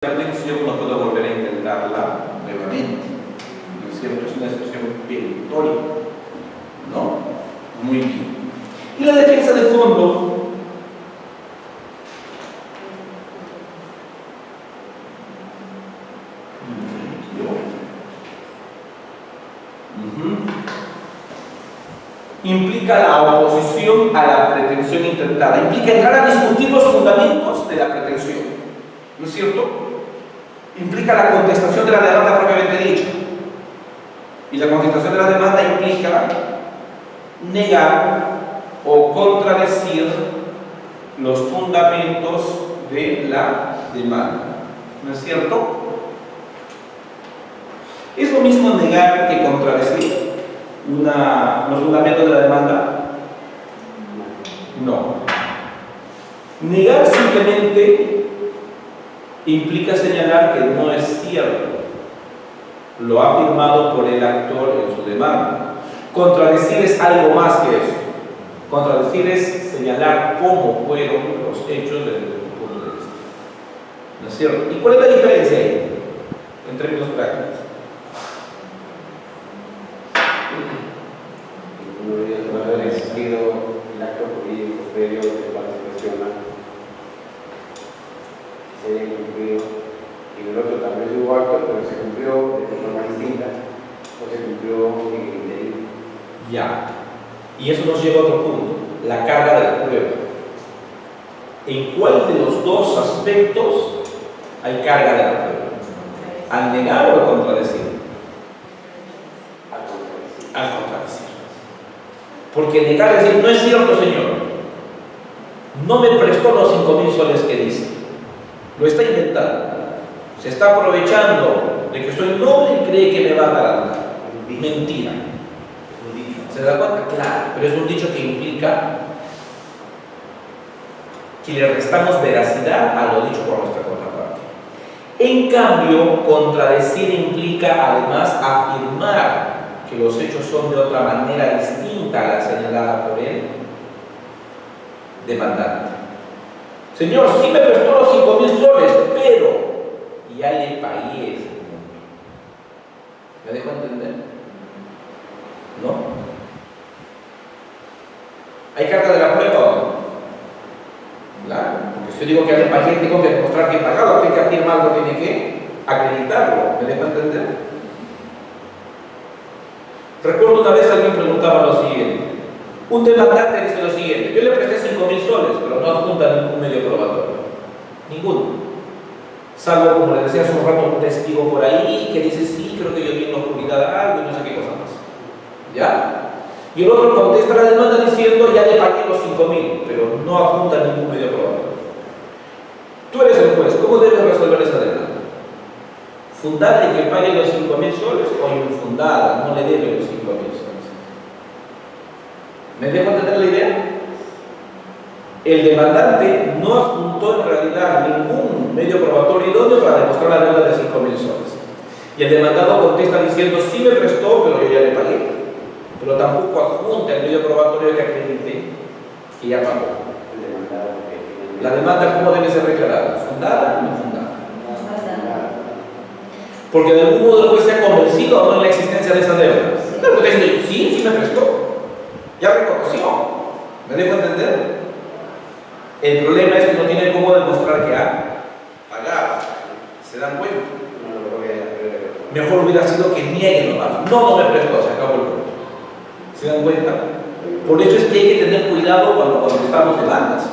intervención no puedo volver a intentarla nuevamente. ¿No es cierto? Es una expresión perentoria, ¿no? Muy bien. Y la defensa de fondo. Implica la oposición a la pretensión intentada, implica entrar a discutir los fundamentos de la pretensión, ¿no es cierto? Implica la contestación de la demanda propiamente dicha, y la contestación de la demanda implica negar o contradecir los fundamentos de la demanda, ¿no es cierto? ¿Es lo mismo negar que contradecir los fundamentos de la demanda? No. Negar simplemente implica señalar que no es cierto lo afirmado por el actor en su demanda. Contradecir es algo más que eso. Contradecir es señalar cómo fueron los hechos desde tu punto de vista, ¿no es cierto? ¿Y cuál es la diferencia ahí en términos prácticos? No haber existido el acto jurídico previo de participación se haya cumplido, y en el otro también hubo acto, pero se cumplió de forma distinta o se cumplió en el interior. Ya. Y eso nos lleva a otro punto, la carga de la prueba. ¿En cuál de los dos aspectos hay carga de la prueba? ¿Al negar o al contradecir? Al contradecir. Porque negar es decir, no es cierto, señor, no me prestó los 5.000 soles que dice, lo está inventando, se está aprovechando de que soy noble y cree que me va a dar mentira. ¿Se da cuenta? Claro, pero es un dicho que implica que le restamos veracidad a lo dicho por nuestra contraparte. En cambio, contradecir implica además afirmar que los hechos son de otra manera distinta a la señalada por él demandante. Señor, sí me prestó los 5.000 soles, pero ya le pagué ese monto. ¿Me dejo entender? ¿No? ¿Hay carga de la prueba o no? Claro, porque si yo digo que ya le pagué, tengo que demostrar que he pagado, hay que afirmarlo, tiene que acreditarlo. ¿Me dejo entender? Recuerdo una vez alguien preguntaba lo siguiente. Un demandante dice lo siguiente: yo le presté 5.000 soles, pero no adjunta ningún medio probatorio. Ninguno. Salvo, como le decía hace un rato, un testigo por ahí que dice, sí, creo que yo vi en la oscuridad algo y no sé qué cosa más. ¿Ya? Y el otro contesta la demanda diciendo, ya le pagué los 5.000, pero no adjunta ningún medio probatorio. Tú eres el juez, ¿cómo debes resolver esa demanda? ¿Fundada en que pague los 5.000 soles o infundada, no le debe los 5.000 soles? ¿Me dejo entender la idea? El demandante no adjuntó en realidad ningún medio probatorio idóneo para demostrar la deuda de 5.000 soles. Y el demandado contesta diciendo, sí me prestó, pero yo ya le pagué. Pero tampoco adjunta el medio probatorio que acredite que ya pagó. La demanda, ¿cómo debe ser declarada? ¿Fundada o infundada? Porque de algún modo el juez se ha convencido o no en la existencia de esa deuda. Pero usted dice, sí me prestó. Ya reconoció. ¿Me dejo entender? El problema es que no tiene cómo demostrar que ha pagado. ¿Se dan cuenta? Mejor hubiera sido que niegue nomás. No me prestó, se acabó el punto. ¿Se dan cuenta? Por eso es que hay que tener cuidado cuando contestamos demandas.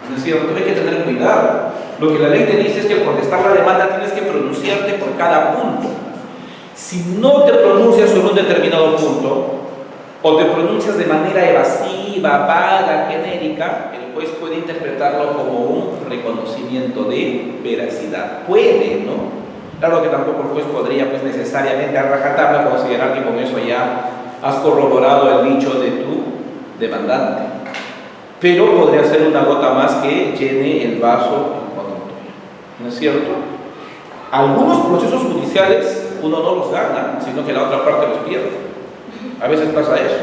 ¿No es cierto? Hay que tener cuidado. Lo que la ley te dice es que al contestar la demanda tienes que pronunciarte por cada punto. Si no te pronuncias sobre un determinado punto, o te pronuncias de manera evasiva, vaga, genérica, el juez puede interpretarlo como un reconocimiento de veracidad. Puede, ¿no? Claro que tampoco el juez podría, pues, necesariamente a rajatabla considerar que con eso ya has corroborado el dicho de tu demandante. Pero podría ser una gota más que llene el vaso en cuanto tuyo. ¿No es cierto? Algunos procesos judiciales uno no los gana, sino que la otra parte los pierde. A veces pasa eso.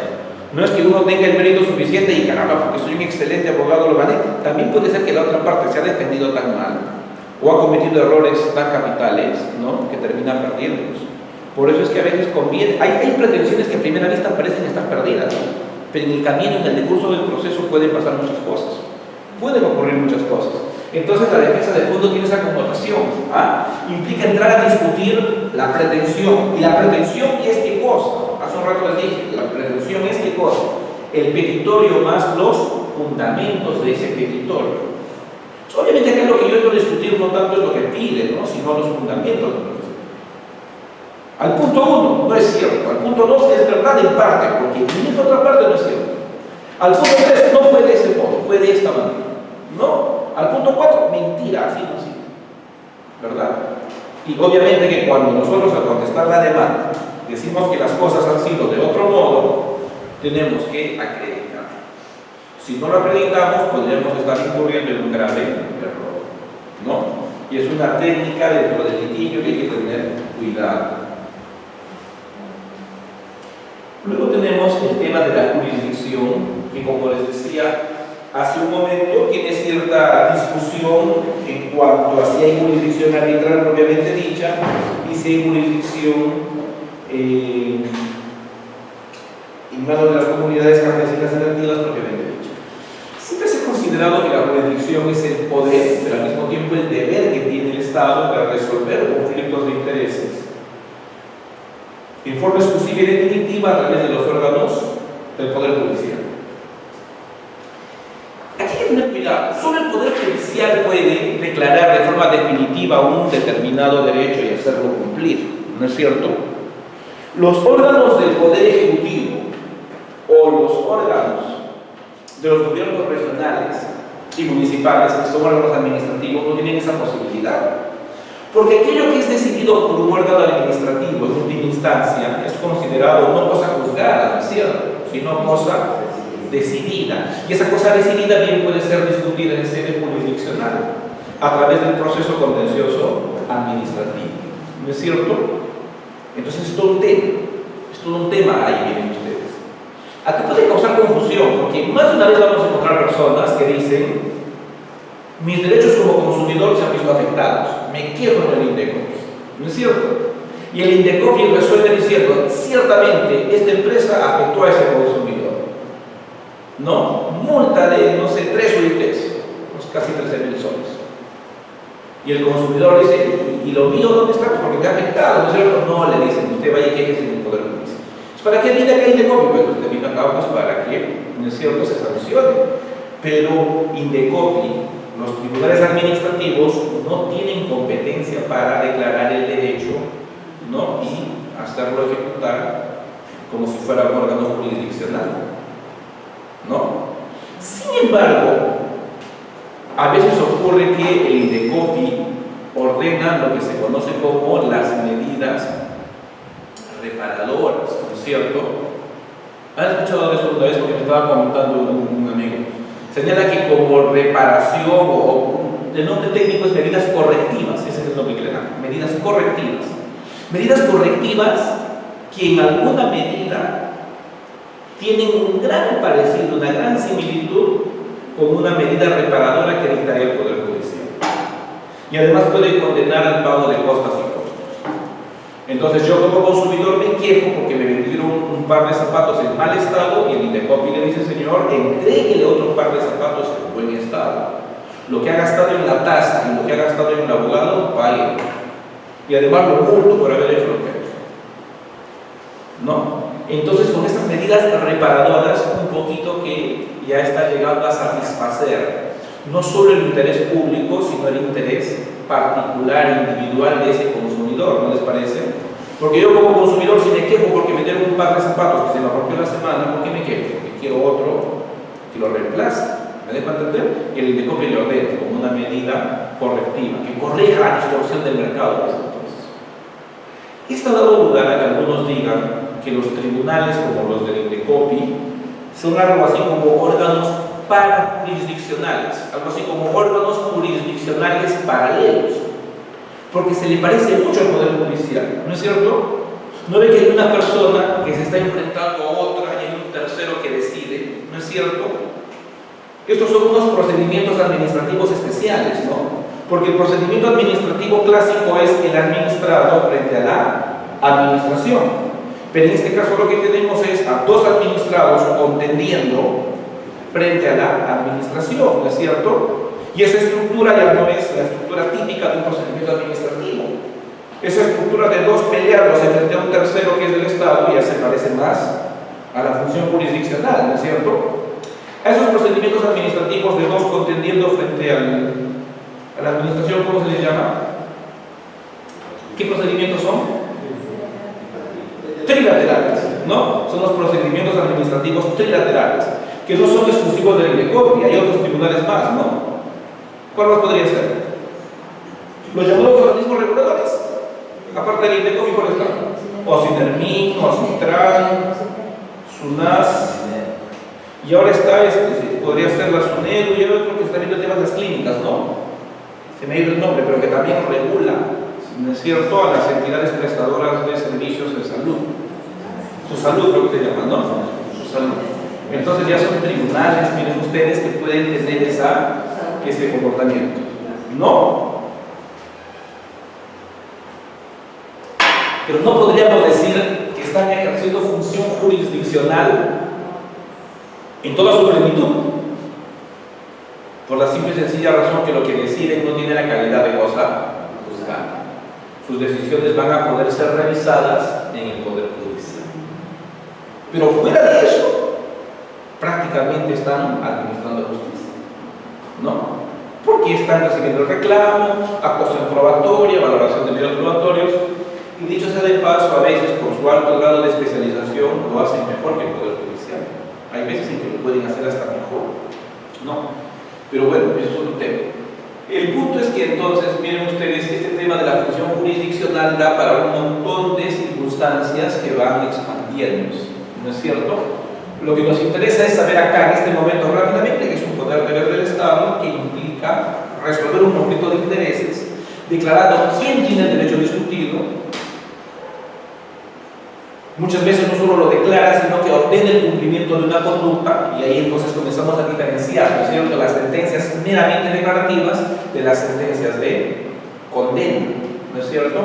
No es que uno tenga el mérito suficiente y caramba, porque soy un excelente abogado lo gané. También puede ser que la otra parte se ha defendido tan mal o ha cometido errores tan capitales, ¿no?, que termina perdiéndolos. Por eso es que a veces conviene, hay pretensiones que a primera vista parecen estar perdidas, ¿no?, pero en el camino, en el decurso del proceso pueden pasar muchas cosas, pueden ocurrir muchas cosas. Entonces la defensa de fondo tiene esa connotación, implica entrar a discutir la pretensión, y la pretensión es qué cosa. Hace un rato les dije, la pretensión es qué cosa, el petitorio más los fundamentos de ese petitorio. Obviamente acá lo que yo entro a discutir no tanto es lo que pide, ¿no?, sino los fundamentos. Al punto 1 no es cierto, al punto 2 es verdad en parte, porque en esta otra parte no es cierto. Al punto 3 no fue de ese modo, fue de esta manera, ¿no? Al punto 4, mentira, así no sirve, ¿verdad? Y obviamente que cuando nosotros al contestar la demanda decimos que las cosas han sido de otro modo, tenemos que acreditar. Si no lo acreditamos, podríamos estar incurriendo en un grave error, ¿no? Y es una técnica dentro del litigio que hay que tener cuidado. Luego tenemos el tema de la jurisdicción, que como les decía hace un momento, tiene cierta discusión en cuanto a si hay jurisdicción arbitral propiamente dicha y si hay jurisdicción en manos de las comunidades campesinas y nativas propiamente dicha. Siempre se ha considerado que la jurisdicción es el poder, pero al mismo tiempo el deber que tiene el Estado para resolver conflictos de intereses en forma exclusiva y definitiva a través de los órganos del Poder Judicial. Aquí hay que tener cuidado. Solo el Poder Judicial puede declarar de forma definitiva un determinado derecho y hacerlo cumplir, ¿no es cierto? Los órganos del Poder Ejecutivo o los órganos de los gobiernos regionales y municipales, que son órganos administrativos, no tienen esa posibilidad. Porque aquello que es decidido por un órgano administrativo en última instancia es considerado no cosa juzgada, ¿no es cierto?, sino cosa decidida. Y esa cosa decidida bien puede ser discutida en sede jurisdiccional a través del proceso contencioso administrativo, ¿no es cierto? Entonces es todo un tema, ahí vienen ustedes. Aquí puede causar confusión, porque más de una vez vamos a encontrar personas que dicen: mis derechos como consumidor se han visto afectados, me quejo en el INDECOPI, ¿no es cierto? Y el INDECOPI resuelve diciendo: ciertamente esta empresa afectó a ese consumidor, ¿no? Multa de, no sé, 3 UITs, casi 13.000 soles. Y el consumidor dice: ¿y lo mío dónde está? Pues porque me ha afectado, ¿no es cierto? No, le dicen: usted vaya y quéjese en el Poder Judicial. ¿Para qué viene acá el INDECOPI? Pues usted vino acá pues para que, ¿no es cierto?, se sancione. Pero INDECOPI, los tribunales administrativos no tienen competencia para declarar el derecho, ¿no?, y hacerlo ejecutar como si fuera un órgano jurisdiccional, ¿no? Sin embargo, a veces ocurre que el INDECOPI ordena lo que se conoce como las medidas reparadoras, ¿no es cierto? ¿Han escuchado de eso una vez? Porque me estaba comentando un amigo. Señala que como reparación o el nombre técnico es medidas correctivas, ese es el nombre que le dan, medidas correctivas. Medidas correctivas que en alguna medida tienen un gran parecido, una gran similitud con una medida reparadora que dictaría el Poder Judicial. Y además puede condenar al pago de costas y costos. Entonces yo como consumidor me quejo porque me vendieron un par de zapatos en mal estado y el INDECOPI le dice: señor, entréguele otro par de zapatos en buen estado. Lo que ha gastado en la tasa y lo que ha gastado en el abogado, pague. Y además lo multo por haber hecho lo que ha hecho, ¿no? Entonces con estas medidas reparadoras, un poquito que ya está llegando a satisfacer no solo el interés público, sino el interés particular, individual de ese consumidor, ¿no les parece? Porque yo como consumidor, si me quejo porque me dieron un par de zapatos que se me rompió la semana, ¿por qué me quejo? Porque quiero otro que lo reemplace, ¿me dejo entender? Y el INDECOPI le ordena como una medida correctiva, que corrija la distorsión del mercado desde entonces. Esto ha dado lugar a que algunos digan que los tribunales, como los del INDECOPI, son algo así como órganos parajurisdiccionales, algo así como órganos jurisdiccionales paralelos, porque se le parece mucho al Poder Judicial, ¿no es cierto? ¿No ve que hay una persona que se está enfrentando a otra y hay un tercero que decide, ¿no es cierto? Estos son unos procedimientos administrativos especiales, ¿no? Porque el procedimiento administrativo clásico es el administrado frente a la administración. Pero en este caso lo que tenemos es a dos administrados contendiendo frente a la administración, ¿no es cierto? Y esa estructura ya no es la estructura típica de un procedimiento administrativo. Esa estructura de dos peleados frente a un tercero que es del Estado ya se parece más a la función jurisdiccional, ¿no es cierto? A esos procedimientos administrativos de dos contendiendo frente a la administración, ¿cómo se les llama? ¿Qué procedimientos son? Trilaterales, ¿no? Son los procedimientos administrativos trilaterales, que no son exclusivos del INDECOPI, hay otros tribunales más, ¿no? ¿Cuál más podría ser? Los llamados organismos reguladores, aparte del INDECOPI, ¿cuál está? OSINERMIN, OSINTRAN, SUNAS, y ahora está, podría ser la SUNEDU, y otro que está viendo el tema de las clínicas, ¿no? Se me ha ido el nombre, pero que también regula, ¿no es cierto?, a las entidades prestadoras de servicios de salud. Su salud, creo que se llama, ¿no? Su salud. Entonces ya son tribunales, miren ustedes, que pueden tener ese comportamiento. No. Pero no podríamos decir que están ejerciendo función jurisdiccional en toda su plenitud. Por la simple y sencilla razón que lo que deciden no tiene la calidad de cosa juzgada. Sus decisiones van a poder ser revisadas en el Poder Judicial. Pero fuera de eso, prácticamente están administrando justicia, ¿no? Porque están recibiendo el reclamo, actuación probatoria, valoración de medios probatorios, y dicho sea de paso, a veces por su alto grado de especialización lo hacen mejor que el Poder Judicial. Hay veces en que lo pueden hacer hasta mejor, ¿no? Pero bueno, eso es otro tema. El punto es que entonces, miren ustedes, este tema de la función jurisdiccional da para un montón de circunstancias que van expandiéndose, ¿no es cierto? Lo que nos interesa es saber acá, en este momento, rápidamente, que es un poder deber del Estado que implica resolver un conflicto de intereses, declarando quién tiene el derecho a discutirlo. Muchas veces no solo lo declara, sino que ordena el cumplimiento de una conducta, y ahí entonces comenzamos a diferenciar, ¿no es cierto?, las sentencias meramente declarativas de las sentencias de condena, ¿no es cierto?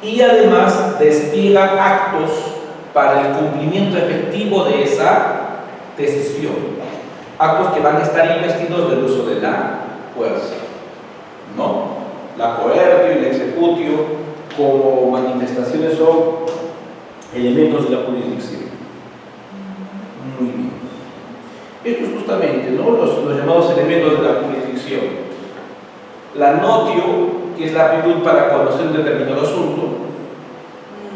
Y además despliega actos para el cumplimiento efectivo de esa decisión, actos que van a estar investidos del uso de la fuerza, ¿no? La coertio y la executio como manifestaciones o elementos de la jurisdicción. Muy bien. Esto es justamente, ¿no?, los llamados elementos de la jurisdicción. La notio, que es la aptitud para conocer un determinado asunto.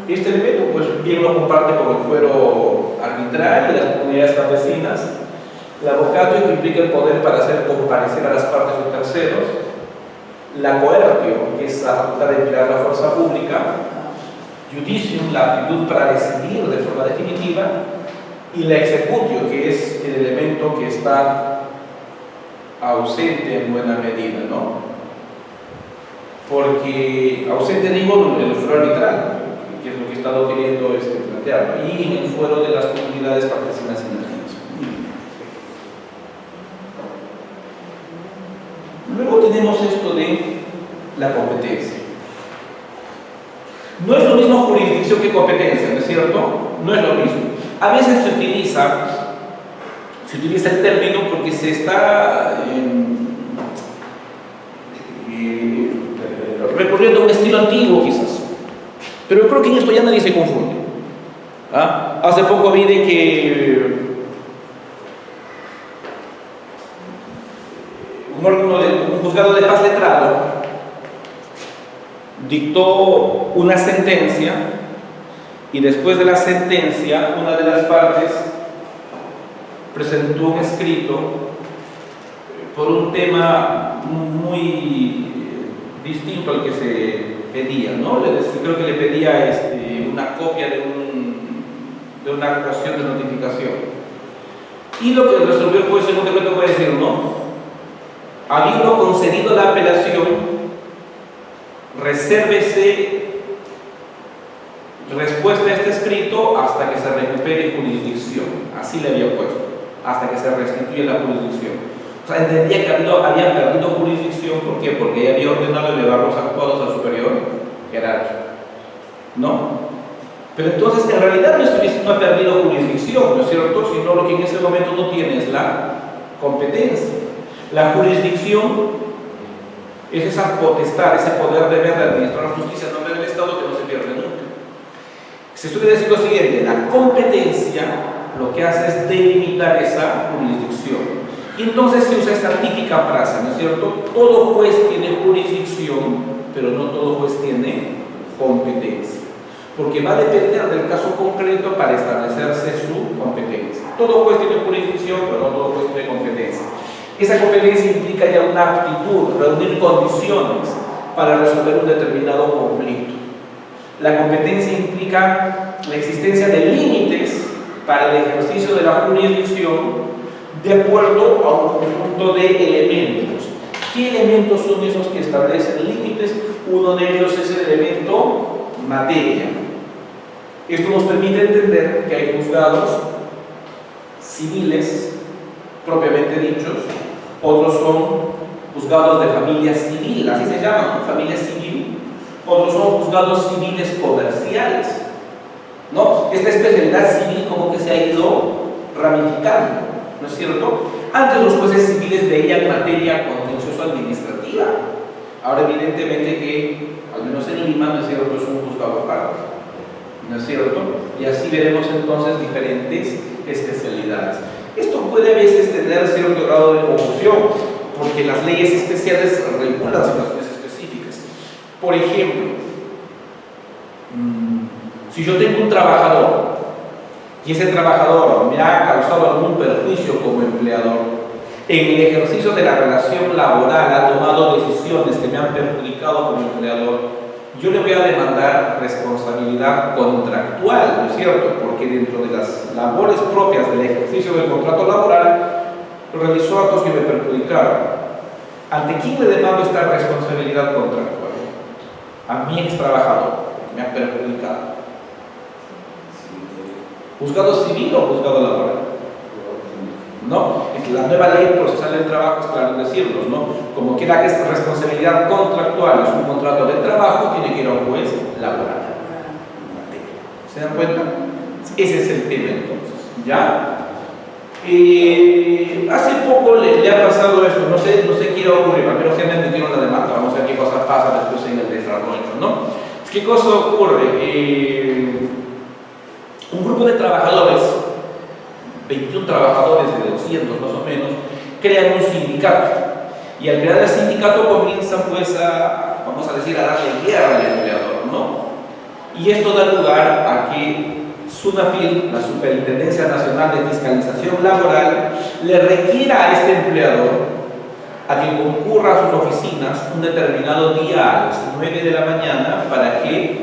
Este elemento, pues bien lo comparte con el fuero arbitral y las comunidades campesinas. La vocatio, que implica el poder para hacer comparecer a las partes o terceros. La coertio, que es la facultad de emplear la fuerza pública. Judicium, la aptitud para decidir de forma definitiva, y la executio, que es el elemento que está ausente en buena medida, ¿no? Porque ausente digo en el fuero arbitral, que es lo que he estado queriendo plantear, y en el fuero de las comunidades campesinas indígenas. Luego tenemos esto de la competencia. No es lo mismo jurisdicción que competencia, ¿no es cierto? No es lo mismo. A veces se utiliza el término porque se está recurriendo a un estilo antiguo quizás. Pero yo creo que en esto ya nadie se confunde. ¿Ah? Hace poco vi de que un juzgado de paz letrado dictó una sentencia, y después de la sentencia una de las partes presentó un escrito por un tema muy distinto al que se pedía, ¿no? Creo que le pedía una copia de una actuación de notificación, y lo que resolvió el juez en un decreto puede decir, ¿no?, habiendo concedido la apelación, resérvese respuesta a este escrito hasta que se recupere jurisdicción. Así le había puesto, hasta que se restituya la jurisdicción. O sea, entendía que había perdido jurisdicción. ¿Por qué? Porque ella había ordenado elevar los actuados al superior jerárquico. ¿No? Pero entonces, en realidad, no es que no ha perdido jurisdicción, ¿no es cierto? Sino lo que en ese momento no tiene es la competencia. La jurisdicción es esa potestad, ese poder de ver de administrar la justicia en nombre del Estado que no se pierde nunca. Se suele decir lo siguiente: la competencia lo que hace es delimitar esa jurisdicción. Y entonces se usa esta típica frase, ¿no es cierto? Todo juez tiene jurisdicción, pero no todo juez tiene competencia. Porque va a depender del caso concreto para establecerse su competencia. Todo juez tiene jurisdicción, pero no todo juez tiene competencia. Esa competencia implica ya una aptitud, reunir condiciones para resolver un determinado conflicto. La competencia implica la existencia de límites para el ejercicio de la jurisdicción de acuerdo a un conjunto de elementos. ¿Qué elementos son esos que establecen límites? Uno de ellos es el elemento materia. Esto nos permite entender que hay juzgados civiles propiamente dichos, otros son juzgados de familia civil, así se llaman, ¿no? Familia civil. Otros son juzgados civiles comerciales, ¿no? Esta especialidad civil como que se ha ido ramificando, ¿no es cierto? Antes los jueces civiles veían materia contencioso-administrativa. Ahora evidentemente que, al menos en Lima, ¿no es cierto?, es un juzgado aparte, ¿no es cierto? Y así veremos entonces diferentes especialidades. Esto puede a veces tener cierto grado de confusión, porque las leyes especiales regulan situaciones específicas. Por ejemplo, si yo tengo un trabajador y ese trabajador me ha causado algún perjuicio como empleador, en el ejercicio de la relación laboral ha tomado decisiones que me han perjudicado como empleador, yo le voy a demandar responsabilidad contractual, ¿no es cierto? Porque dentro de las labores propias del ejercicio del contrato laboral realizó actos que me perjudicaron. ¿Ante quién le demando esta responsabilidad contractual? A mi ex trabajador, que me ha perjudicado. ¿Juzgado civil o juzgado laboral? ¿No? La nueva ley procesal del trabajo es claro decirlo, ¿no? Como quiera que es responsabilidad contractual, es un contrato de trabajo, tiene que ir a un juez laboral. ¿Se dan cuenta? Ese es el tema entonces, ¿ya? Hace poco le ha pasado esto, no sé qué iba a ocurrir, pero se me metieron la demanda, vamos a ver qué cosas pasan después en el desarrollo, ¿no? ¿Qué cosa ocurre? Un grupo de trabajadores, 21 trabajadores de 200 más o menos, crean un sindicato. Y al crear el sindicato comienzan pues vamos a decir, a darle guerra al empleador, ¿no? Y esto da lugar a que SUNAFIL, la Superintendencia Nacional de Fiscalización Laboral, le requiera a este empleador a que concurra a sus oficinas un determinado día a las 9 de la mañana para que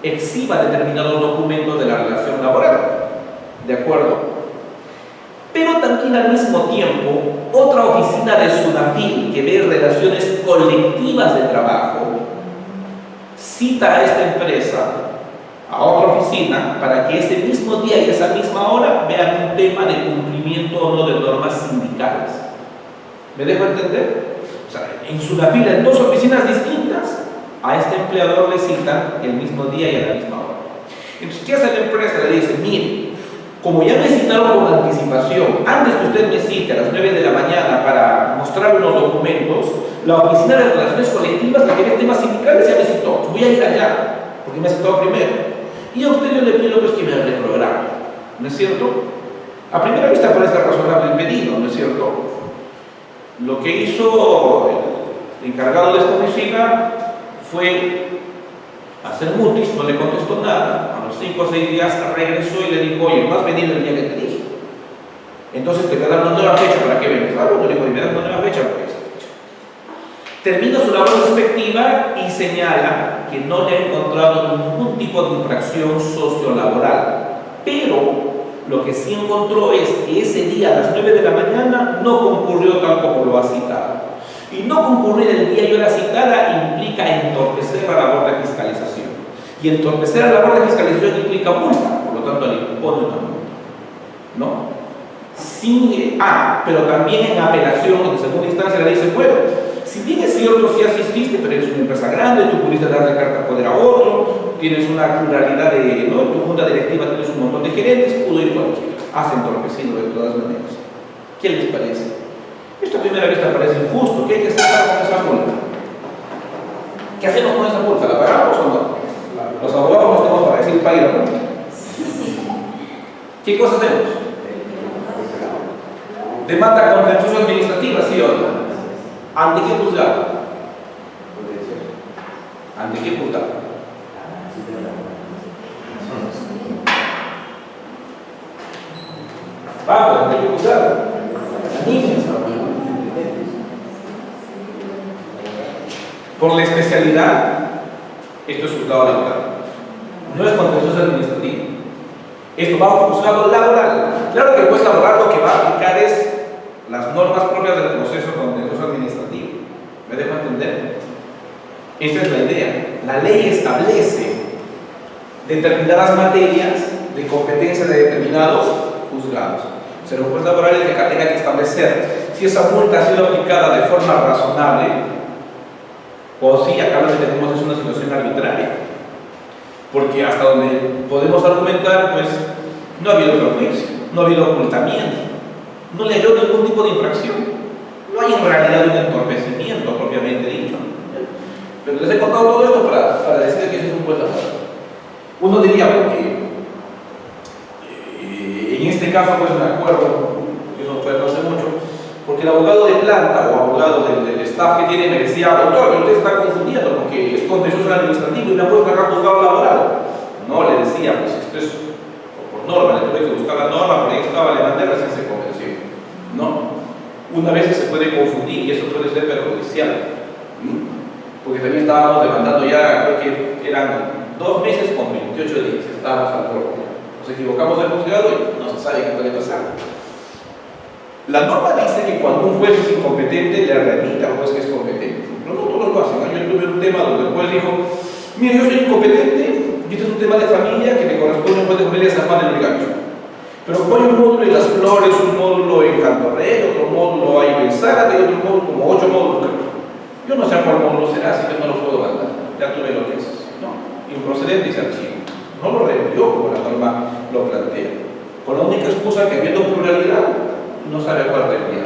exhiba determinados documentos de la relación laboral. ¿De acuerdo? Pero también al mismo tiempo, otra oficina de SUNAFIL que ve relaciones colectivas de trabajo cita a esta empresa a otra oficina para que ese mismo día y esa misma hora vean un tema de cumplimiento o no de normas sindicales. ¿Me dejo entender? O sea, en SUNAFIL, en dos oficinas distintas, a este empleador le citan el mismo día y a la misma hora. Entonces, ¿qué hace la empresa? Le dice, mire, como ya me citaron con anticipación, antes que usted me cite a las 9 de la mañana para mostrar unos documentos, la oficina de relaciones colectivas, la que ve temas sindicales, ya me citó. Voy a ir allá, porque me ha citado primero. Y a usted yo le pido pues, que me reprograme, ¿no es cierto? A primera vista parece razonable el pedido, ¿no es cierto? Lo que hizo el encargado de esta oficina fue hacer mutis, no le contestó nada. A los 5 o 6 días regresó y le dijo, oye, ¿no has venido el día que te dije? Entonces te voy a dar una nueva fecha para que vengas. Ah, bueno, le digo, y me das una nueva fecha, pues. Termina su labor respectiva y señala que no le ha encontrado ningún tipo de infracción sociolaboral. Pero lo que sí encontró es que ese día a las 9 de la mañana no concurrió tal como lo ha citado. Y no concurrir el día y hora citada implica entorpecer la labor de fiscalización. Y entorpecer la labor de fiscalización implica multa, por lo tanto le impone una multa, ¿no? pero también en apelación, en segunda instancia, la ley dice, bueno, si bien es cierto, si asististe, pero eres una empresa grande, tú pudiste darle carta poder a otro, tienes una pluralidad de, ¿no? En tu junta directiva tienes un montón de gerentes, pudo ir cualquiera, has entorpecido de todas maneras. ¿Qué les parece? Esto a primera vista parece injusto. ¿Qué hay que hacer con esa multa? ¿Qué hacemos con esa multa? ¿La pagamos o no? Los abogados no tenemos para decir pague la multa. ¿Qué cosa hacemos? Demanda contencioso administrativa, ¿sí o no? ¿Ante qué juzgado? ¿Ante qué juzgado? Vamos, ¿ante qué juzgado? Por la especialidad, esto es juzgado laboral. No es contencioso administrativo. Esto va a un juzgado laboral. Claro que el juez laboral lo que va a aplicar es las normas propias del proceso contencioso administrativo. ¿Me dejo entender? Esa es la idea. La ley establece determinadas materias de competencia de determinados juzgados. Será un juez laboral el que tenga que establecer si esa multa ha sido aplicada de forma razonable o si acá lo que tenemos es una situación arbitraria. Porque hasta donde podemos argumentar, pues no ha habido perjuicio, no ha habido ocultamiento, no le halló ningún tipo de infracción, no hay en realidad un entorpecimiento propiamente dicho. Pero les he contado todo esto para decir que ese es un juez laboral. Uno diría, porque en este caso pues me acuerdo, que eso fue no hace mucho, porque el abogado de planta o abogado del staff que tiene me decía, doctor, pero usted está confundiendo porque es contencioso administrativo y me ha puesto acá juzgado laboral. No, le decía, pues esto es por norma, le tuve que buscar la norma, por ahí estaba, le mandé, recién se convenció. No, una vez se puede confundir y eso puede ser perjudicial. Porque también estábamos demandando ya, creo que eran 2 meses con 28 días, estábamos al borde. Nos equivocamos del juzgado y no se sabe qué puede pasar. La norma dice que cuando un juez es incompetente, le remite al juez que es competente. Pero no todos lo hacen. Yo tuve un tema donde el juez dijo, mire, yo soy incompetente, y este es un tema de familia que me corresponde a un juez de familia de San Juan del Lurigancho. Pero como hay un módulo en Las Flores, un módulo en Canto Rey, otro módulo hay en Zárate, y otro módulo, como 8 módulos. Yo no sé a cuál módulo será, así que no lo puedo mandar. Ya tuve lo que es. No, improcedente y se archivo. No lo remitió como la norma lo plantea. Con la única excusa que habiendo pluralidad, no sabe a cuál remediar.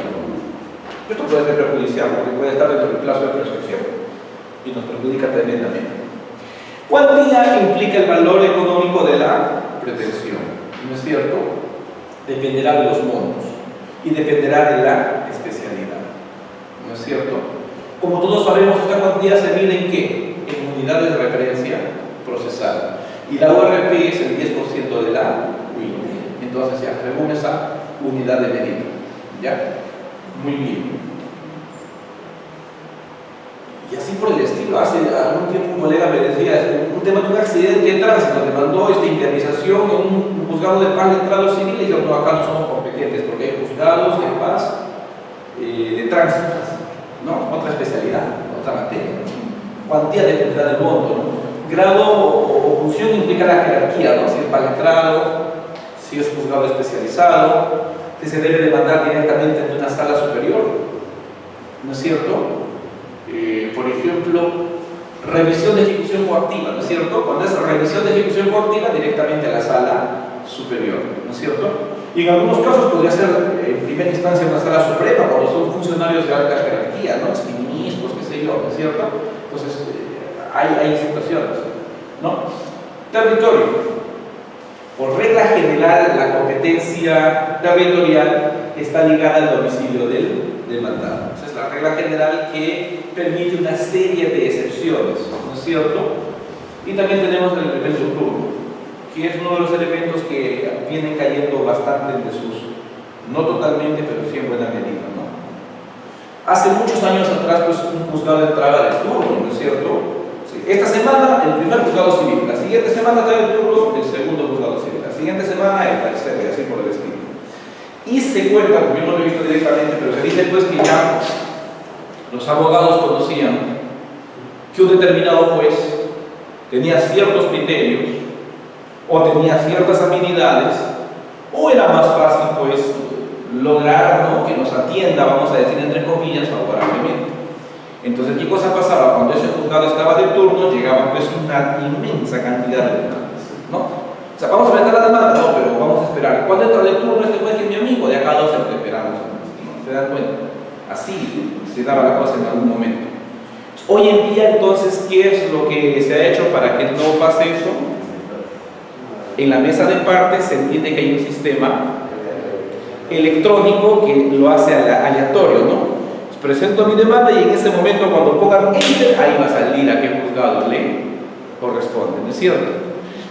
Esto puede ser perjudicial porque puede estar dentro del plazo de prescripción y nos perjudica tremendamente. ¿Cuantía implica el valor económico de la pretensión? ¿No es cierto? Dependerá de los montos y dependerá de la especialidad. ¿No es cierto? Como todos sabemos, esta cuantía se mide en ¿qué? En unidades de referencia procesal. Y la URP es el 10% de la UIT. Entonces, ya, según esa unidad de medida. ¿Ya? Muy bien. Y así por el estilo. Hace algún tiempo un colega me decía, un tema de un accidente de tránsito, demandó indemnización en un juzgado de paz de entrado civil y dijo, no, acá no somos competentes porque hay juzgados de paz de tránsito, ¿no? Otra especialidad, otra materia. Cuantía dependerá del monto, ¿no? Grado o función implica la jerarquía, ¿no? Si es paz de entrado, si es juzgado especializado, si se debe demandar directamente ante una sala superior, ¿no es cierto? Por ejemplo, revisión de ejecución coactiva, ¿no es cierto? Cuando es revisión de ejecución coactiva, directamente a la sala superior, ¿no es cierto? Y en algunos casos podría ser en primera instancia una sala suprema, cuando son funcionarios de alta jerarquía, ¿no? Ministros, qué sé yo, ¿no es cierto? Entonces, hay situaciones, ¿no? Territorio. Por regla general, la competencia territorial está ligada al domicilio del demandado. Esa es la regla general que permite una serie de excepciones, ¿no es cierto? Y también tenemos el elemento turno, que es uno de los elementos que vienen cayendo bastante en desuso. No totalmente, pero sí en buena medida, ¿no? Hace muchos años atrás, pues, un juzgado entraba de turno, ¿no es cierto? Esta semana el primer juzgado civil, la siguiente semana trae el turno el segundo juzgado civil, la siguiente semana el tercero y así por el estilo. Y se cuenta, porque yo no lo he visto directamente, pero se dice pues que ya los abogados conocían que un determinado juez tenía ciertos criterios o tenía ciertas habilidades o era más fácil pues lograr, ¿no?, que nos atienda, vamos a decir entre comillas, favorablemente. Entonces, ¿qué cosa pasaba? Cuando ese juzgado estaba de turno, llegaba pues una inmensa cantidad de demandas, ¿no? O sea, vamos a meter la demanda, no, pero vamos a esperar. ¿Cuándo entra de turno este juez que es mi amigo? De acá 2 esperamos, ¿no? ¿Se dan cuenta? Así se daba la cosa en algún momento. Hoy en día, entonces, ¿qué es lo que se ha hecho para que no pase eso? En la mesa de partes se entiende que hay un sistema electrónico que lo hace aleatorio, ¿no? Pues presento mi demanda y en ese momento, cuando pongan enter, ahí va a salir a qué juzgado le corresponde, ¿no es cierto?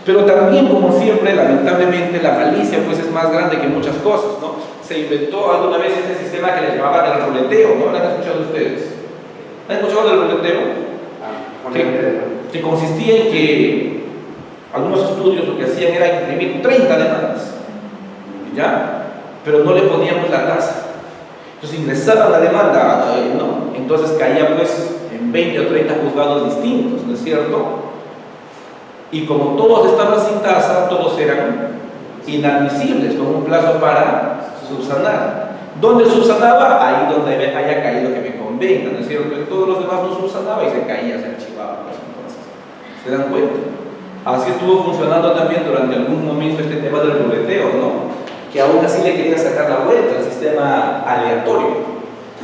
Pero también, como siempre, lamentablemente, la malicia pues es más grande que muchas cosas, ¿no? Se inventó alguna vez este sistema que le llamaban el ruleteo, ¿no? ¿Lo han escuchado ustedes? ¿Han escuchado del ruleteo? Que consistía en que algunos estudios lo que hacían era imprimir 30 demandas, ¿ya? Pero no le ponían pues la tasa. Entonces ingresaban la demanda, ¿no? Entonces caía pues en 20 o 30 juzgados distintos, ¿no es cierto? Y como todos estaban sin tasa, todos eran inadmisibles, con un plazo para subsanar. ¿Dónde subsanaba? Ahí donde haya caído que me convenga, ¿no es cierto? En todos los demás no subsanaba y se caía, se archivaba, pues entonces. ¿Se dan cuenta? Así estuvo funcionando también durante algún momento este tema del ruleteo, ¿no? Que aún así le querían sacar la vuelta al sistema aleatorio.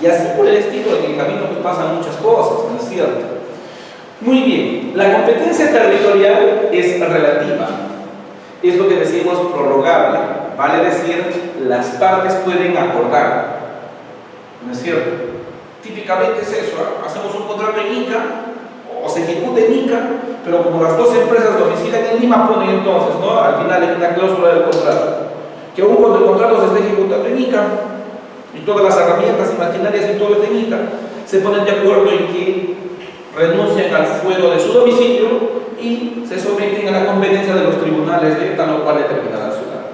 Y así por el estilo, en el camino pues pasan muchas cosas, ¿no es cierto? Muy bien, la competencia territorial es relativa, es lo que decimos prorrogable, vale decir, las partes pueden acordar, ¿no es cierto? Típicamente es eso, ¿eh? Hacemos un contrato en Ica, o se ejecuta en Ica, pero como las dos empresas domicilian en Lima, ponen entonces, ¿no?, al final hay una cláusula del contrato, que aún cuando el contrato se esté ejecutando en Ica, y todas las herramientas y maquinarias y todo está en Ica, se ponen de acuerdo en que renuncian al fuero de su domicilio y se someten a la competencia de los tribunales de tal o cual determinada ciudad.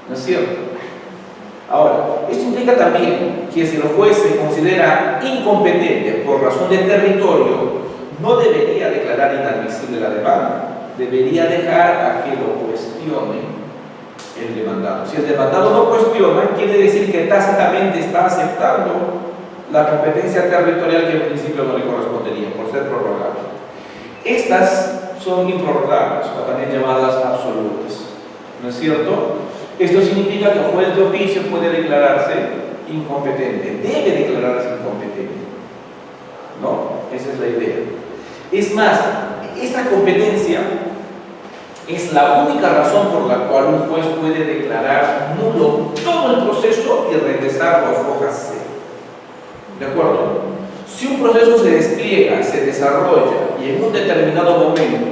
¿No es cierto? Ahora, esto implica también que si el juez se considera incompetente por razón de territorio, no debería declarar inadmisible la demanda, debería dejar a que lo cuestione el demandado. Si el demandado no cuestiona, quiere decir que tácitamente está aceptando la competencia territorial que en principio no le correspondería por ser prorrogable. Estas son improrrogables, o también llamadas absolutas, ¿no es cierto? Esto significa que el juez de oficio puede declararse incompetente, debe declararse incompetente, ¿no? Esa es la idea. Es más, esta competencia es la única razón por la cual un juez puede declarar nulo todo el proceso y regresarlo a foja cero. ¿De acuerdo? Si un proceso se despliega, se desarrolla y en un determinado momento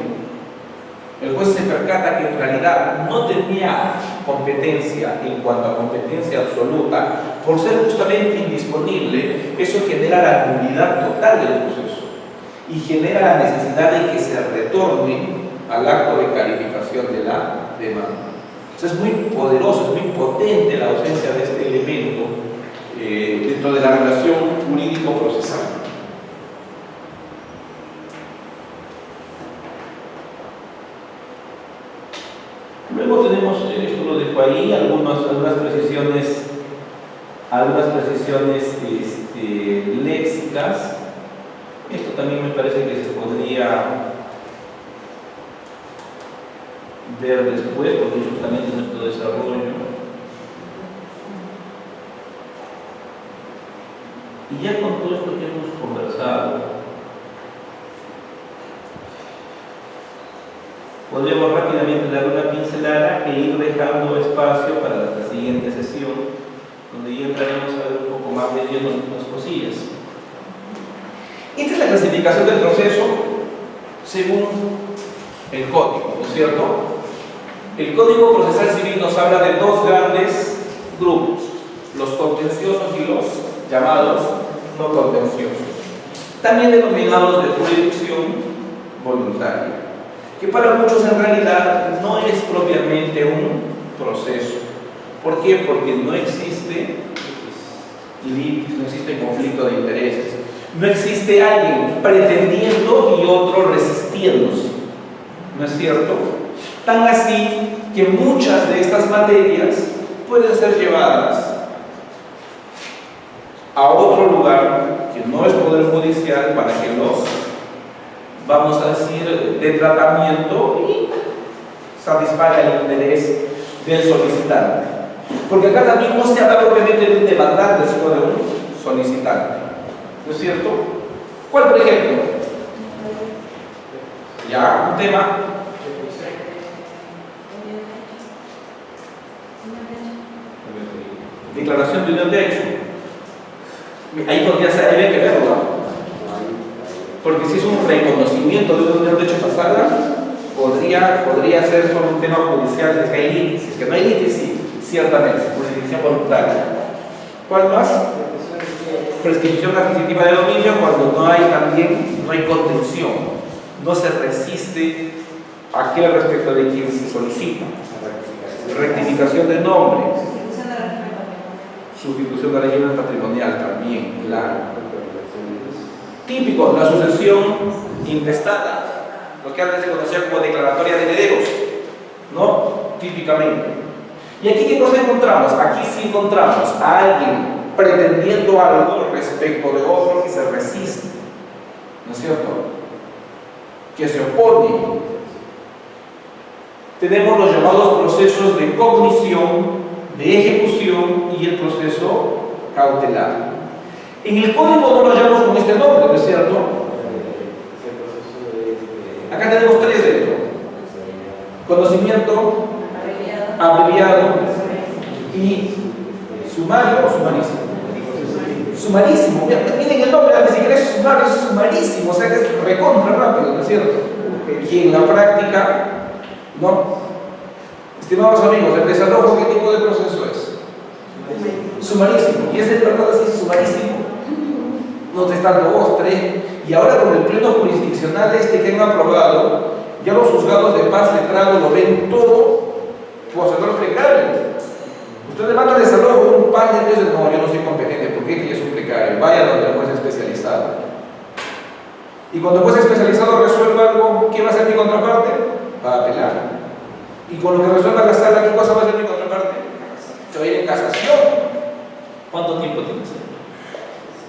el juez se percata que en realidad no tenía competencia en cuanto a competencia absoluta, por ser justamente indisponible, eso genera la nulidad total del proceso y genera la necesidad de que se retorne al acto de calificación de la demanda. Entonces es muy poderoso, es muy potente la ausencia de este elemento dentro de la relación jurídico-procesal. Luego tenemos, esto lo dejo ahí, algunas precisiones léxicas. Esto también me parece que se podría ver después, porque justamente en nuestro desarrollo. Y ya con todo esto que hemos conversado, podríamos rápidamente dar una pincelada e ir dejando espacio para la siguiente sesión, donde ya entraremos a ver un poco más de lleno algunas cosillas. Esta es la clasificación del proceso según el código, ¿no es cierto? El Código Procesal Civil nos habla de dos grandes grupos, los contenciosos y los llamados no contenciosos, también denominados de jurisdicción voluntaria, que para muchos en realidad no es propiamente un proceso. ¿Por qué? Porque no existe litis, no existe conflicto de intereses, no existe alguien pretendiendo y otro resistiéndose, ¿no es cierto? Tan así que muchas de estas materias pueden ser llevadas a otro lugar que no es poder judicial para que los, vamos a decir, de tratamiento y satisfaga el interés del solicitante. Porque acá también no se habla propiamente de un demandante, sino de un solicitante. ¿No es cierto? ¿Cuál, por ejemplo? Ya, un tema. Declaración de unión de hecho. Ahí podría ser, hay que verlo. Porque si es un reconocimiento de una unión de hecho pasada, podría ser solo un tema judicial, si es que hay límites. Si es que no hay límites, sí, ciertamente, jurisdicción voluntaria. ¿Cuál más? Prescripción adquisitiva de dominio cuando no hay contención, no se resiste a aquel respecto de quien se solicita. Rectificación de nombre, sustitución de la ley patrimonial también, claro. Típico, la sucesión intestada, lo que antes se conocía como declaratoria de herederos, ¿no? Típicamente. ¿Y aquí qué cosa encontramos? Aquí sí encontramos a alguien pretendiendo algo respecto de otro que se resiste, ¿no es cierto? Que se opone. Tenemos los llamados procesos de cognición, de ejecución y el proceso cautelar. En el código no lo llamamos con este nombre, ¿no es cierto? Acá tenemos tres de esto: conocimiento, abreviado y sumario o sumarísimo. Sumarísimo, miren el nombre, ni siquiera es sumario, es sumarísimo, o sea que es recontra rápido, ¿no es cierto? Y en la práctica, no. Estimados amigos, el desalojo, ¿qué tipo de proceso es? Sumarísimo. Y ese de verdad es sumarísimo. No te están dos, tres. Y ahora con el pleno jurisdiccional que han aprobado, ya los juzgados de paz letrado lo ven todo poseedor precario. Usted le manda desalojo un par de veces, no, yo no soy competente, ¿por qué? Que yo soy precario. Vaya donde el juez especializado. Y cuando el juez especializado resuelva algo, ¿qué va a hacer mi contraparte? Va a apelar. Y con lo que resuelva la sala, ¿qué cosa va a hacer mi contraparte? Se va a ir en casación. ¿Cuánto tiempo tiene que ser?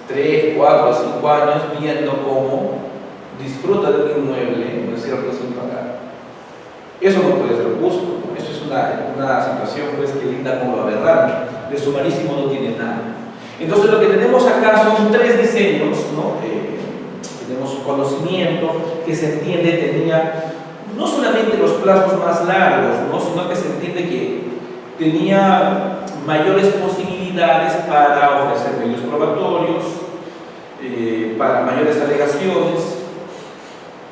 3, 4, 5 años viendo cómo disfruta de un inmueble, ¿no es cierto?, sin pagar. Eso no puede ser justo. Eso es una situación pues que linda como lo aberrante. De sumarísimo no tiene nada. Entonces lo que tenemos acá son tres diseños, ¿no? Tenemos conocimiento que se entiende tenía no solamente los plazos más largos, ¿no?, sino que se entiende que tenía mayores posibilidades para ofrecer medios probatorios, para mayores alegaciones.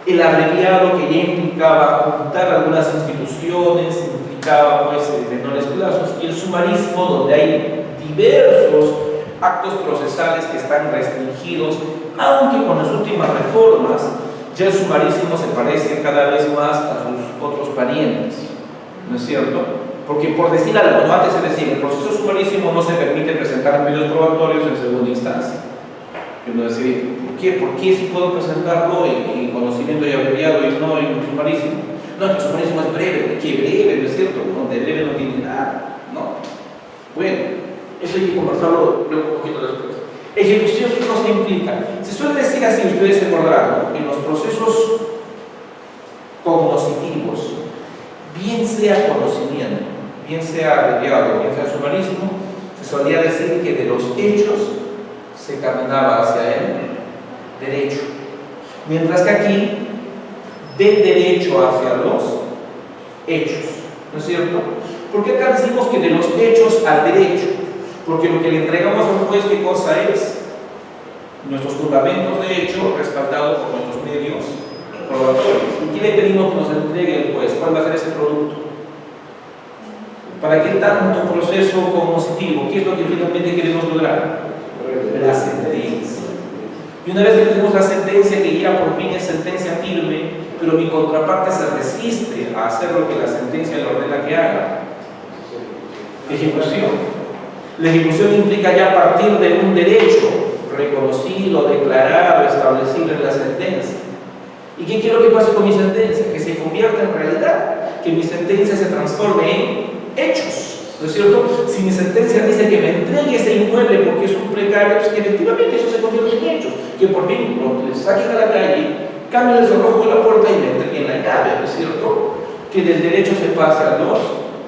El abreviado, que ya implicaba juntar algunas instituciones, implicaba pues menores plazos, y el sumarísimo, donde hay diversos actos procesales que están restringidos, aunque con las últimas reformas ya el sumarísimo se parece cada vez más a sus otros parientes, ¿no es cierto? Porque por decir algo, ¿no?, antes se decía, el proceso sumarísimo no se permite presentar medios probatorios en segunda instancia. Y uno decía, ¿por qué? ¿Por qué si puedo presentarlo en conocimiento y abreviado y no en sumarísimo? No, el sumarísimo es breve. ¿Qué breve? ¿No es cierto? No, de breve no tiene nada, ¿no? Bueno, eso hay que conversarlo luego un poquito después. Ejecución, ¿qué cosa implica? Se suele decir así, ustedes se acordarán, ¿no?, en los procesos cognoscitivos, bien sea conocimiento, bien sea abreviado, bien sea sumarísimo, se solía decir que de los hechos se caminaba hacia el derecho, mientras que aquí del derecho hacia los hechos, ¿no es cierto? ¿Por qué acá decimos que de los hechos al derecho? Porque lo que le entregamos a un juez, ¿qué cosa es? Nuestros fundamentos de hecho respaldados por nuestros medios probatorios. ¿Y qué le pedimos que nos entregue el juez? ¿Cuál va a ser ese producto? ¿Para qué tanto proceso cognoscitivo? ¿Qué es lo que finalmente queremos lograr? La sentencia. Y una vez que tenemos la sentencia, que ya por fin es sentencia firme, pero mi contraparte se resiste a hacer lo que la sentencia le ordena que haga. Ejecución. La ejecución implica ya partir de un derecho reconocido, declarado, establecido en la sentencia. ¿Y qué quiero que pase con mi sentencia? Que se convierta en realidad, que mi sentencia se transforme en hechos, ¿no es cierto? Si mi sentencia dice que me entregue entregue ese inmueble porque es un precario, pues que efectivamente eso se convierte en hechos. Que por mí lo saquen a la calle, cambien el cerrojo de la puerta y le entreguen la llave, ¿no es cierto? Que del derecho se pase a los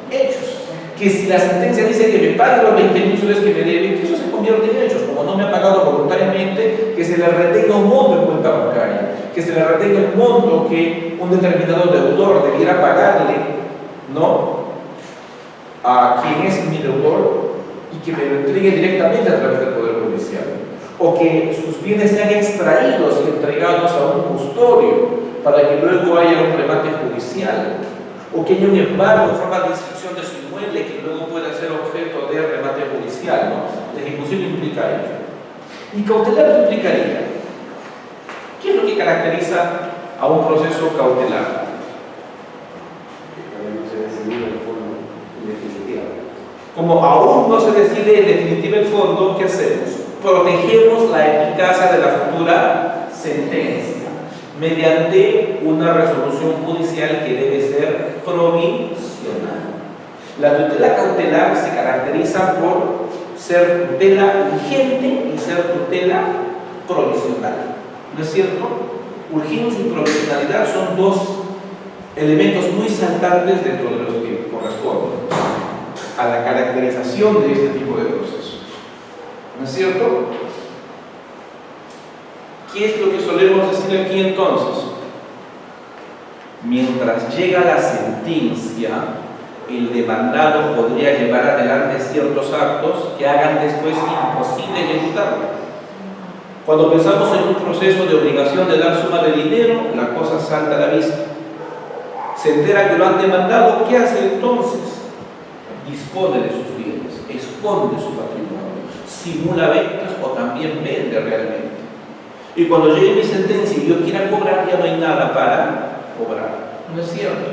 hechos. Que si la sentencia dice que me pague los 20.000 soles que me deben, que eso se convierte en hechos. Como no me ha pagado voluntariamente, que se le retenga un monto en cuenta bancaria, que se le retenga el monto que un determinado deudor debiera pagarle, ¿no?, a quien es mi deudor, y que me lo entregue directamente a través del Poder Judicial. O que sus bienes sean extraídos y entregados a un custodio para que luego haya un remate judicial. O que haya un embargo en forma de inscripción de su inmueble que luego pueda ser objeto de remate judicial, ¿no? La ejecución implica ello. ¿Y cautelar qué implicaría? ¿Qué es lo que caracteriza a un proceso cautelar? Como aún no se decide en definitiva el fondo, ¿qué hacemos? Protegemos la eficacia de la futura sentencia mediante una resolución judicial que debe ser provisional. La tutela cautelar se caracteriza por ser tutela urgente y ser tutela provisional. ¿No es cierto? Urgencia y provisionalidad son dos elementos muy saltantes dentro de los que corresponden a la caracterización de este tipo de procesos. ¿No es cierto? ¿Qué es lo que solemos decir aquí entonces? Mientras llega la sentencia, el demandado podría llevar adelante ciertos actos que hagan después imposible ejecutarlo. Cuando pensamos en un proceso de obligación de dar suma de dinero, la cosa salta a la vista. Se entera que lo han demandado, ¿qué hace entonces? Dispone de sus bienes, esconde su patrimonio, simula ventas o también vende realmente. Y cuando llegue mi sentencia y yo quiera cobrar, ya no hay nada para cobrar. ¿No es cierto?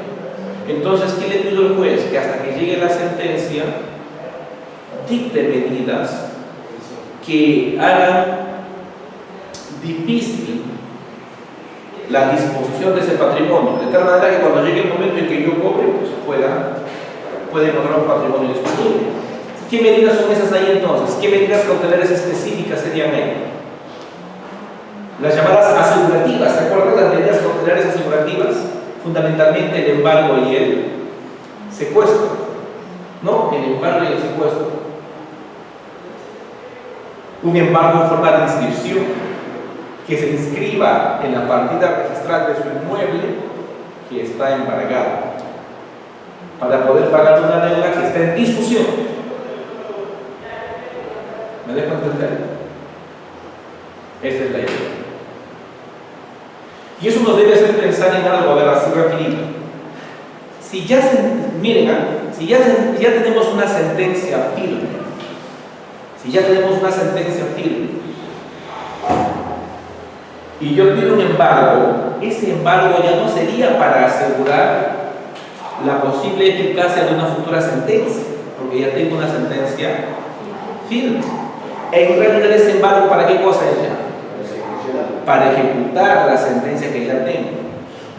Entonces, ¿qué le pido al juez? Que hasta que llegue la sentencia, dicte medidas que hagan difícil la disposición de ese patrimonio, de tal manera que cuando llegue el momento en que yo cobre, pues pueda encontrar un patrimonio disponible. ¿Qué medidas son esas ahí entonces? ¿Qué medidas cautelares específicas serían ahí? Las llamadas asegurativas, ¿se acuerdan las medidas cautelares asegurativas? Fundamentalmente el embargo y el secuestro, ¿no? El embargo y el secuestro. Un embargo en forma de inscripción, que se inscriba en la partida registral de su inmueble que está embargado, para poder pagar una deuda que está en discusión. ¿Me dejo entender? Esa es la idea. Y eso nos debe hacer pensar en algo, de así rapidito. Si ya tenemos una sentencia firme, y yo pido un embargo, ese embargo ya no sería para asegurar la posible eficacia de una futura sentencia, porque ya tengo una sentencia firme. En realidad ese embargo, ¿para qué cosa es ya? Para ejecutar la sentencia que ya tengo.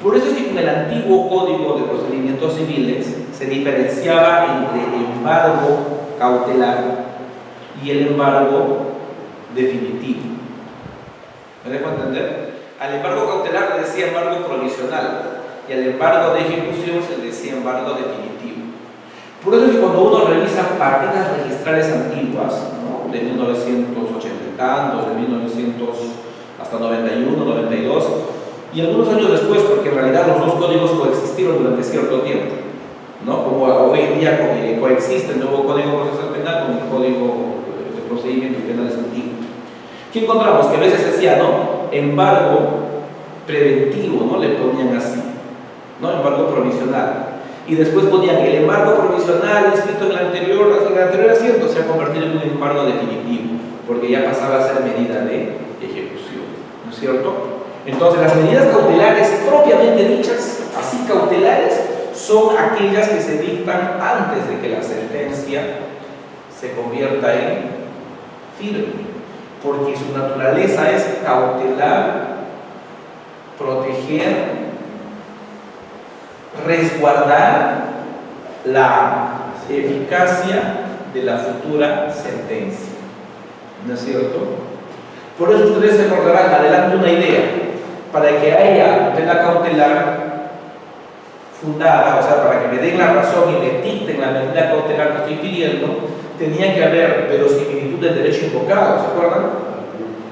Por eso es que con el antiguo Código de Procedimientos Civiles se diferenciaba entre el embargo cautelar y el embargo definitivo. ¿Me dejo entender? Al embargo cautelar le decía embargo provisional y al embargo de ejecución se le decía embargo definitivo. Por eso es que cuando uno revisa partidas registrales antiguas, ¿no?, de 1980 y tantos, de 1900 hasta 91, 92, y algunos años después, porque en realidad los dos códigos coexistieron durante cierto tiempo, ¿no?, como hoy en día coexiste el nuevo Código Procesal Penal con el Código de Procedimientos Penales antiguo. ¿Qué encontramos? Que a veces decía, ¿no?, embargo preventivo, ¿no?, le ponían así, ¿no?, embargo provisional. Y después ponían el embargo provisional inscrito en el anterior asiento se ha convertido en un embargo definitivo, porque ya pasaba a ser medida de ejecución, ¿no es cierto? Entonces, las medidas cautelares propiamente dichas, así cautelares, son aquellas que se dictan antes de que la sentencia se convierta en firme, porque su naturaleza es cautelar, proteger, resguardar la eficacia de la futura sentencia. ¿No es cierto? Por eso ustedes se acordarán, adelante una idea, para que haya tutela cautelar fundada, o sea, para que me den la razón y me dicten la medida cautelar que estoy pidiendo, tenía que haber verosimilitud del derecho invocado, ¿se acuerdan?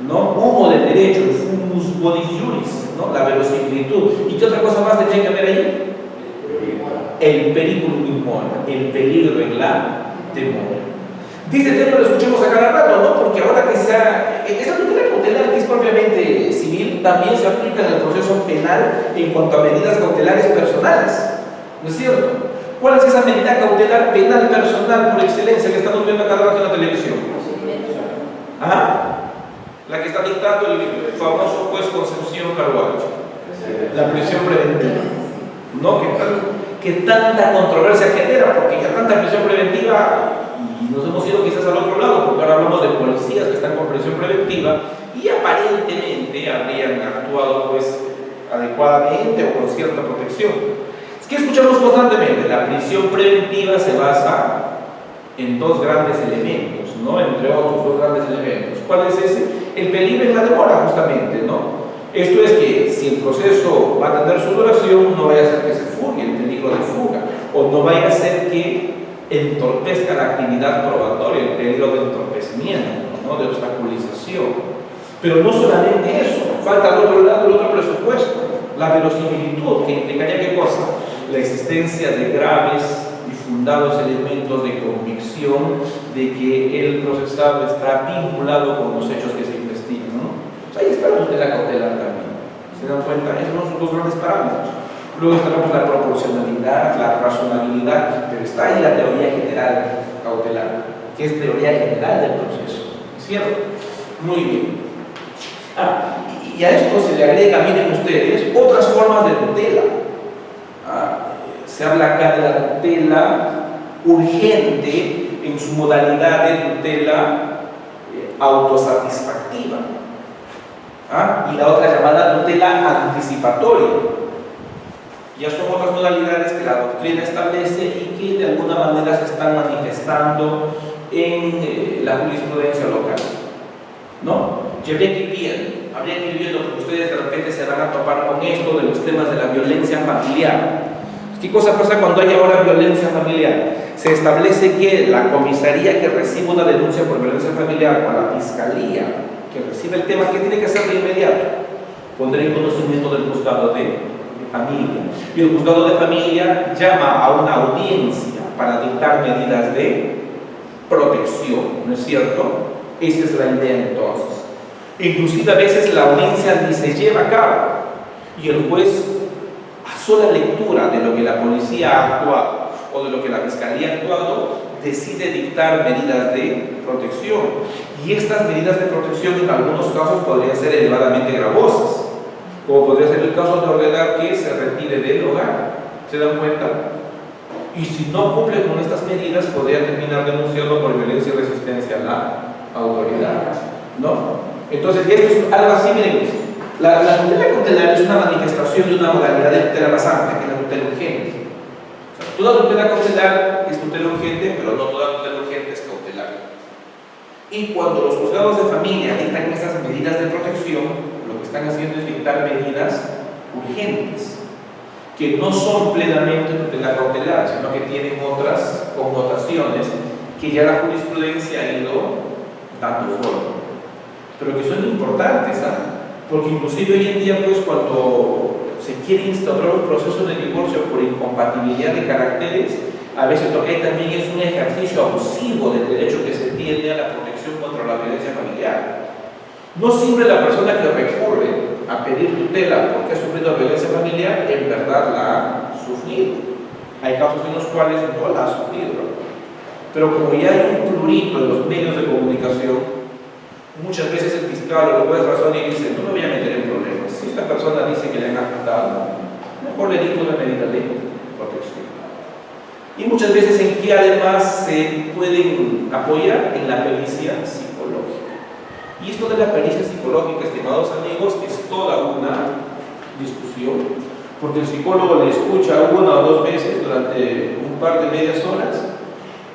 ¿No? Humo del derecho, el fumus bodis juris, ¿no? La verosimilitud. ¿Y qué otra cosa más tenía que haber ahí? El periculum in mora, el peligro en la demora. Dice tema lo escuchemos a cada rato, ¿no? Porque ahora que esta tutela cautelar, que es propiamente civil, también se aplica en el proceso penal en cuanto a medidas cautelares personales, ¿no es cierto? ¿Cuál es esa medida cautelar penal personal por excelencia que estamos viendo a cada rato en la televisión? ¿Ah? La que está dictando el famoso juez Concepción Carvalho, la prisión preventiva, ¿no? Que tanta controversia genera, porque ya tanta prisión preventiva, y nos hemos ido quizás al otro lado, porque ahora hablamos de policías que están con prisión preventiva y aparentemente habrían actuado pues adecuadamente o con cierta protección. Es que escuchamos constantemente, la prisión preventiva se basa en dos grandes elementos, ¿no? Entre otros dos grandes elementos. ¿Cuál es ese? El peligro en la demora, justamente, ¿no? Esto es que si el proceso va a tener su duración, no vaya a ser que se fugue, el peligro de fuga, o no vaya a ser que entorpezca la actividad probatoria, el peligro de entorpecimiento, ¿no? De obstaculización. Pero no solamente eso, falta al otro lado el otro presupuesto, la verosimilitud, que implicaría ¿qué cosa? La existencia de graves y fundados elementos de convicción de que el procesado está vinculado con los hechos que se investigan, ¿no? Pues ahí está la tutela cautelar también. ¿Se dan cuenta? Esos son sus dos grandes parámetros. Luego tenemos la proporcionalidad, la razonabilidad, pero está ahí la teoría general cautelar, que es teoría general del proceso. ¿Cierto? Muy bien. Y a esto se le agrega, miren ustedes, otras formas de tutela. Se habla acá de la tutela urgente en su modalidad de tutela autosatisfactiva. Y la otra llamada tutela anticipatoria. Ya son otras modalidades que la doctrina establece y que de alguna manera se están manifestando en la jurisprudencia local, ¿no? Y habría que ir viendo, porque ustedes de repente se van a topar con esto de los temas de la violencia familiar. ¿Qué cosa pasa cuando hay ahora violencia familiar? Se establece que la comisaría que recibe una denuncia por violencia familiar o la fiscalía que recibe el tema, ¿qué tiene que hacer de inmediato? Pondrá en conocimiento del juzgado de familia. Y el juzgado de familia llama a una audiencia para dictar medidas de protección, ¿no es cierto? Esa es la idea entonces. Inclusive a veces la audiencia ni se lleva a cabo y el juez, a sola lectura de lo que la policía ha actuado o de lo que la fiscalía ha actuado, decide dictar medidas de protección. Y estas medidas de protección en algunos casos podrían ser elevadamente gravosas, como podría ser el caso de ordenar que se retire del hogar. ¿Se dan cuenta? Y si no cumple con estas medidas, podría terminar denunciado por violencia y resistencia a la autoridad, ¿no? Entonces, esto es algo así, miren, la tutela cautelar es una manifestación de una modalidad de tutela más amplia que la tutela urgente. O sea, toda tutela cautelar es tutela urgente, pero no toda tutela urgente es cautelar. Y cuando los juzgados de familia dictan estas medidas de protección, lo que están haciendo es dictar medidas urgentes, que no son plenamente tutela cautelar, sino que tienen otras connotaciones que ya la jurisprudencia ha ido dando forma, pero que son importantes, porque inclusive hoy en día, pues, cuando se quiere instaurar un proceso de divorcio por incompatibilidad de caracteres, a veces lo que hay también es un ejercicio abusivo del derecho que se tiene a la protección contra la violencia familiar. No siempre la persona que recurre a pedir tutela porque ha sufrido violencia familiar en verdad la ha sufrido. Hay casos en los cuales no la ha sufrido, pero como ya hay un plurito en los medios de comunicación, muchas veces el fiscal o el juez razona y dice: no me voy a meter en problemas. Si esta persona dice que le han afectado, mejor le dicto una medida de protección. Y muchas veces en que además se pueden apoyar en la pericia psicológica. Y esto de la pericia psicológica, estimados amigos, es toda una discusión, porque el psicólogo le escucha una o dos veces durante un par de medias horas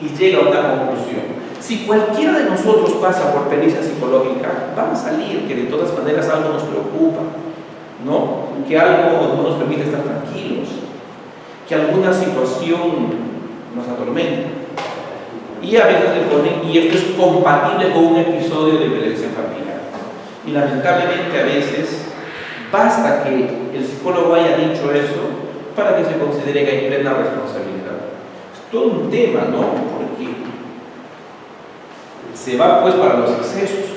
y llega a una conclusión. Si cualquiera de nosotros pasa por pericia psicológica, va a salir que de todas maneras algo nos preocupa, ¿no? Que algo no nos permite estar tranquilos, que alguna situación nos atormenta. Y a veces le ponen, y esto es compatible con un episodio de violencia familiar. Y lamentablemente a veces basta que el psicólogo haya dicho eso para que se considere que hay plena responsabilidad. Es todo un tema, ¿no? Porque se va pues para los excesos.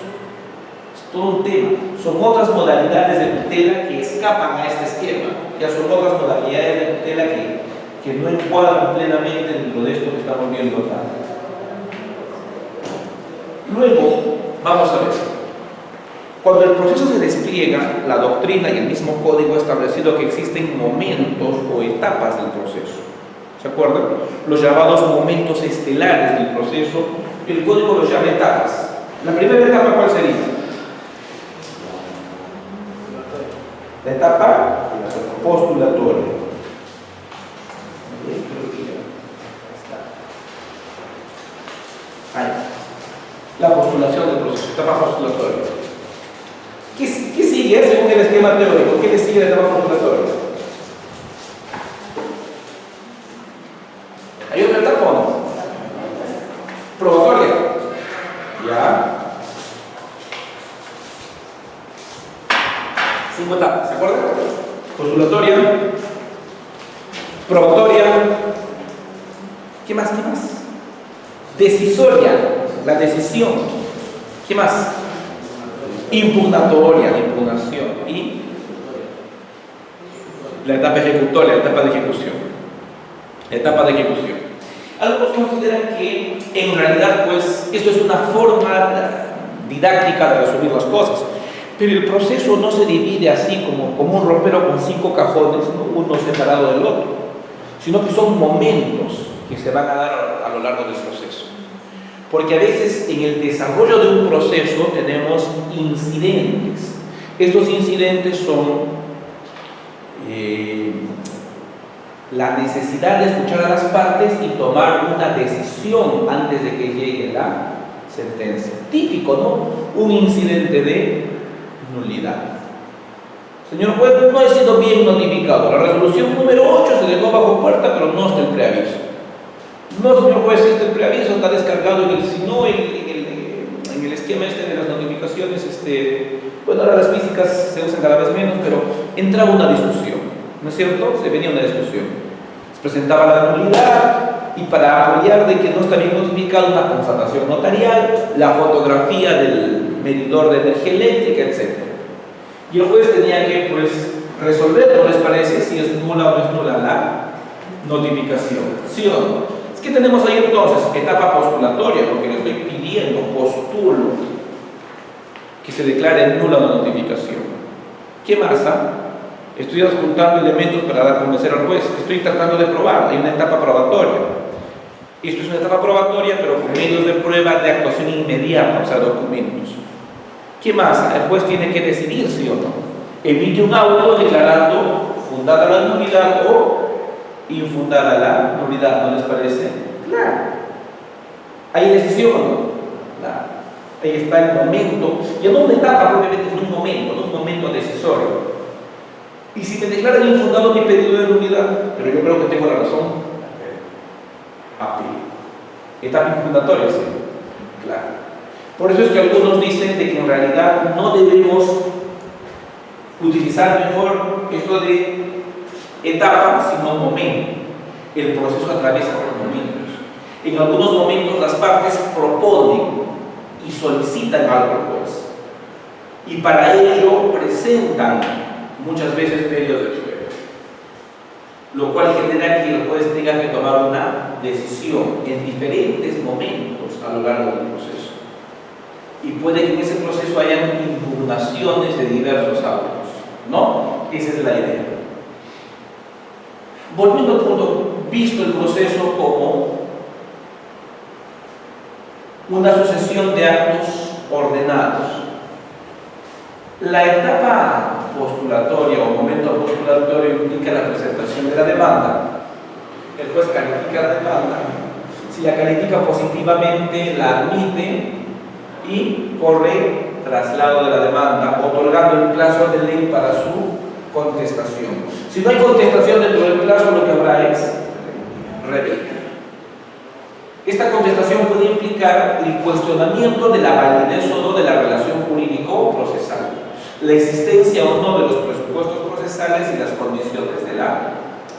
Es todo un tema. Son otras modalidades de tutela que escapan a este esquema. Ya son otras modalidades de tutela que no encuadran plenamente dentro de esto que estamos viendo acá. Luego, vamos a ver. Cuando el proceso se despliega, la doctrina y el mismo código ha establecido que existen momentos o etapas del proceso. ¿Se acuerdan? Los llamados momentos estelares del proceso, el código los llama etapas. La primera etapa, ¿cuál sería? La etapa postulatoria. Ahí. La postulación del proceso, etapa postulatoria. ¿Qué sigue según el esquema teórico? ¿Qué le sigue la etapa postulatoria? ¿Hay otra etapa o no? Probatoria. Ya. 5 etapas, ¿se acuerdan? Postulatoria, probatoria, ¿qué más? Decisoria, la decisión, ¿qué más? Impugnatoria, la impugnación, y la etapa ejecutoria, la etapa de ejecución. Algunos consideran que en realidad pues esto es una forma didáctica de resumir las cosas, pero el proceso no se divide así como un ropero con 5 cajones, ¿no? Uno separado del otro, sino que son momentos que se van a dar a lo largo del proceso. Porque a veces en el desarrollo de un proceso tenemos incidentes. Estos incidentes son la necesidad de escuchar a las partes y tomar una decisión antes de que llegue la sentencia. Típico, ¿no? Un incidente de nulidad. Señor juez, no he sido bien notificado. La resolución número 8 se dejó bajo puerta, pero no está el preaviso. No, señor juez, el preaviso está descargado en el esquema este de las notificaciones. Bueno, ahora las físicas se usan cada vez menos, pero entraba una discusión, ¿no es cierto? Se venía una discusión. Se presentaba la nulidad y para apoyar de que no está bien notificado, una constatación notarial, la fotografía del medidor de energía eléctrica, etc. Y el juez tenía que pues resolver, ¿no les parece? Si es nula o no es nula la notificación, ¿sí o no? Es que tenemos ahí entonces etapa postulatoria, porque le estoy pidiendo, postulo, que se declare nula la notificación. ¿Qué más? Estoy adjuntando elementos para dar a convencer al juez. Estoy tratando de probar, hay una etapa probatoria. Esto es una etapa probatoria, pero con medios de prueba de actuación inmediata, o sea, documentos. ¿Qué más? El juez tiene que decidir, sí o no. Emite un auto declarando fundada la nulidad o infundada la nulidad, ¿no les parece? Claro. ¿Hay decisión o no? Claro. Ahí está el momento, ya no una etapa propiamente, es un momento decisorio. Y si me declaran infundado mi pedido de nulidad, pero yo creo que tengo la razón, apelo. Etapa infundatoria, sí. Claro. Por eso es que algunos dicen de que en realidad no debemos utilizar mejor esto de etapa, sino momento. El proceso atraviesa por momentos. En algunos momentos las partes proponen y solicitan algo al juez. Y para ello presentan muchas veces medios de prueba, lo cual genera que el juez tenga que tomar una decisión en diferentes momentos a lo largo del proceso. Y puede que en ese proceso hayan impugnaciones de diversos autos, ¿no? Esa es la idea. Volviendo al punto, visto el proceso como una sucesión de actos ordenados, la etapa postulatoria o momento postulatorio implica la presentación de la demanda. El juez califica la demanda, Si la califica positivamente, la admite y corre traslado de la demanda, otorgando el plazo de ley para su contestación. Si no hay contestación dentro del plazo, lo que habrá es réplica. Esta contestación puede implicar el cuestionamiento de la validez o no de la relación jurídico-procesal, la existencia o no de los presupuestos procesales y las condiciones de la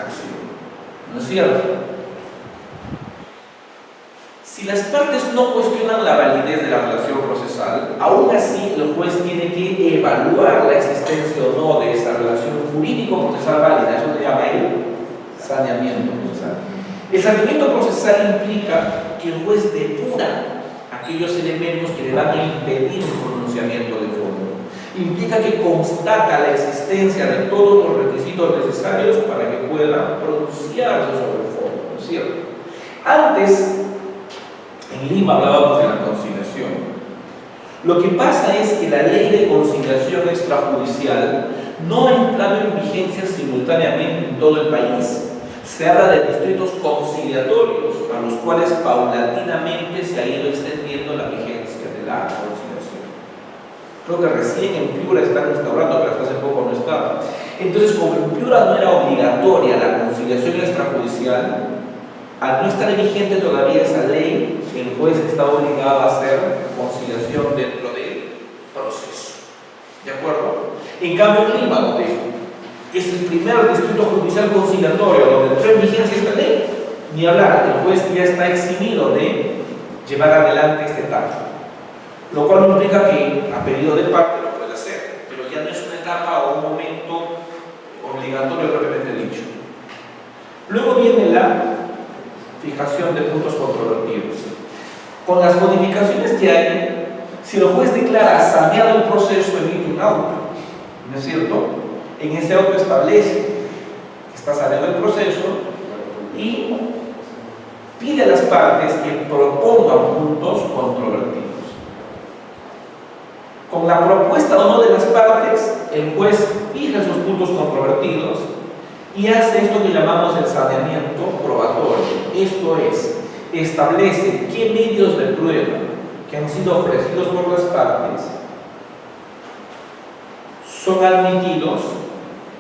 acción. ¿No es cierto? Si las partes no cuestionan la validez de la relación procesal, aún así el juez tiene que evaluar la existencia o no de esa relación jurídico-procesal válida. Eso se llama el saneamiento procesal. El saneamiento procesal implica que el juez depura aquellos elementos que le van a impedir un pronunciamiento de fondo. Implica que constata la existencia de todos los requisitos necesarios para que pueda pronunciarse sobre el fondo, ¿no es cierto? Antes, en Lima hablábamos de la conciliación. Lo que pasa es que la ley de conciliación extrajudicial no ha entrado en vigencia simultáneamente en todo el país. Se habla de distritos conciliatorios, a los cuales paulatinamente se ha ido extendiendo la vigencia de la conciliación. Creo que recién en Piura están instaurando, pero hasta hace poco no estaba. Entonces, como en Piura no era obligatoria la conciliación extrajudicial, al no estar vigente todavía esa ley, el juez está obligado a hacer conciliación dentro del proceso. ¿De acuerdo? En cambio, en Lima, donde es el primer distrito judicial conciliatorio donde entró en vigencia esta ley, ni hablar, el juez ya está eximido de llevar adelante este etapa. Lo cual no implica que a pedido de parte lo pueda hacer, pero ya no es una etapa o un momento obligatorio propiamente dicho. Luego viene la fijación de puntos controvertidos. Con las modificaciones que hay, si el juez declara saneado el proceso, emite un auto, ¿no es cierto? En ese auto establece que está saneado el proceso y pide a las partes que propongan puntos controvertidos. Con la propuesta o no de las partes, el juez fija sus puntos controvertidos y hace esto que llamamos el saneamiento probatorio. Esto es, establece qué medios de prueba que han sido ofrecidos por las partes son admitidos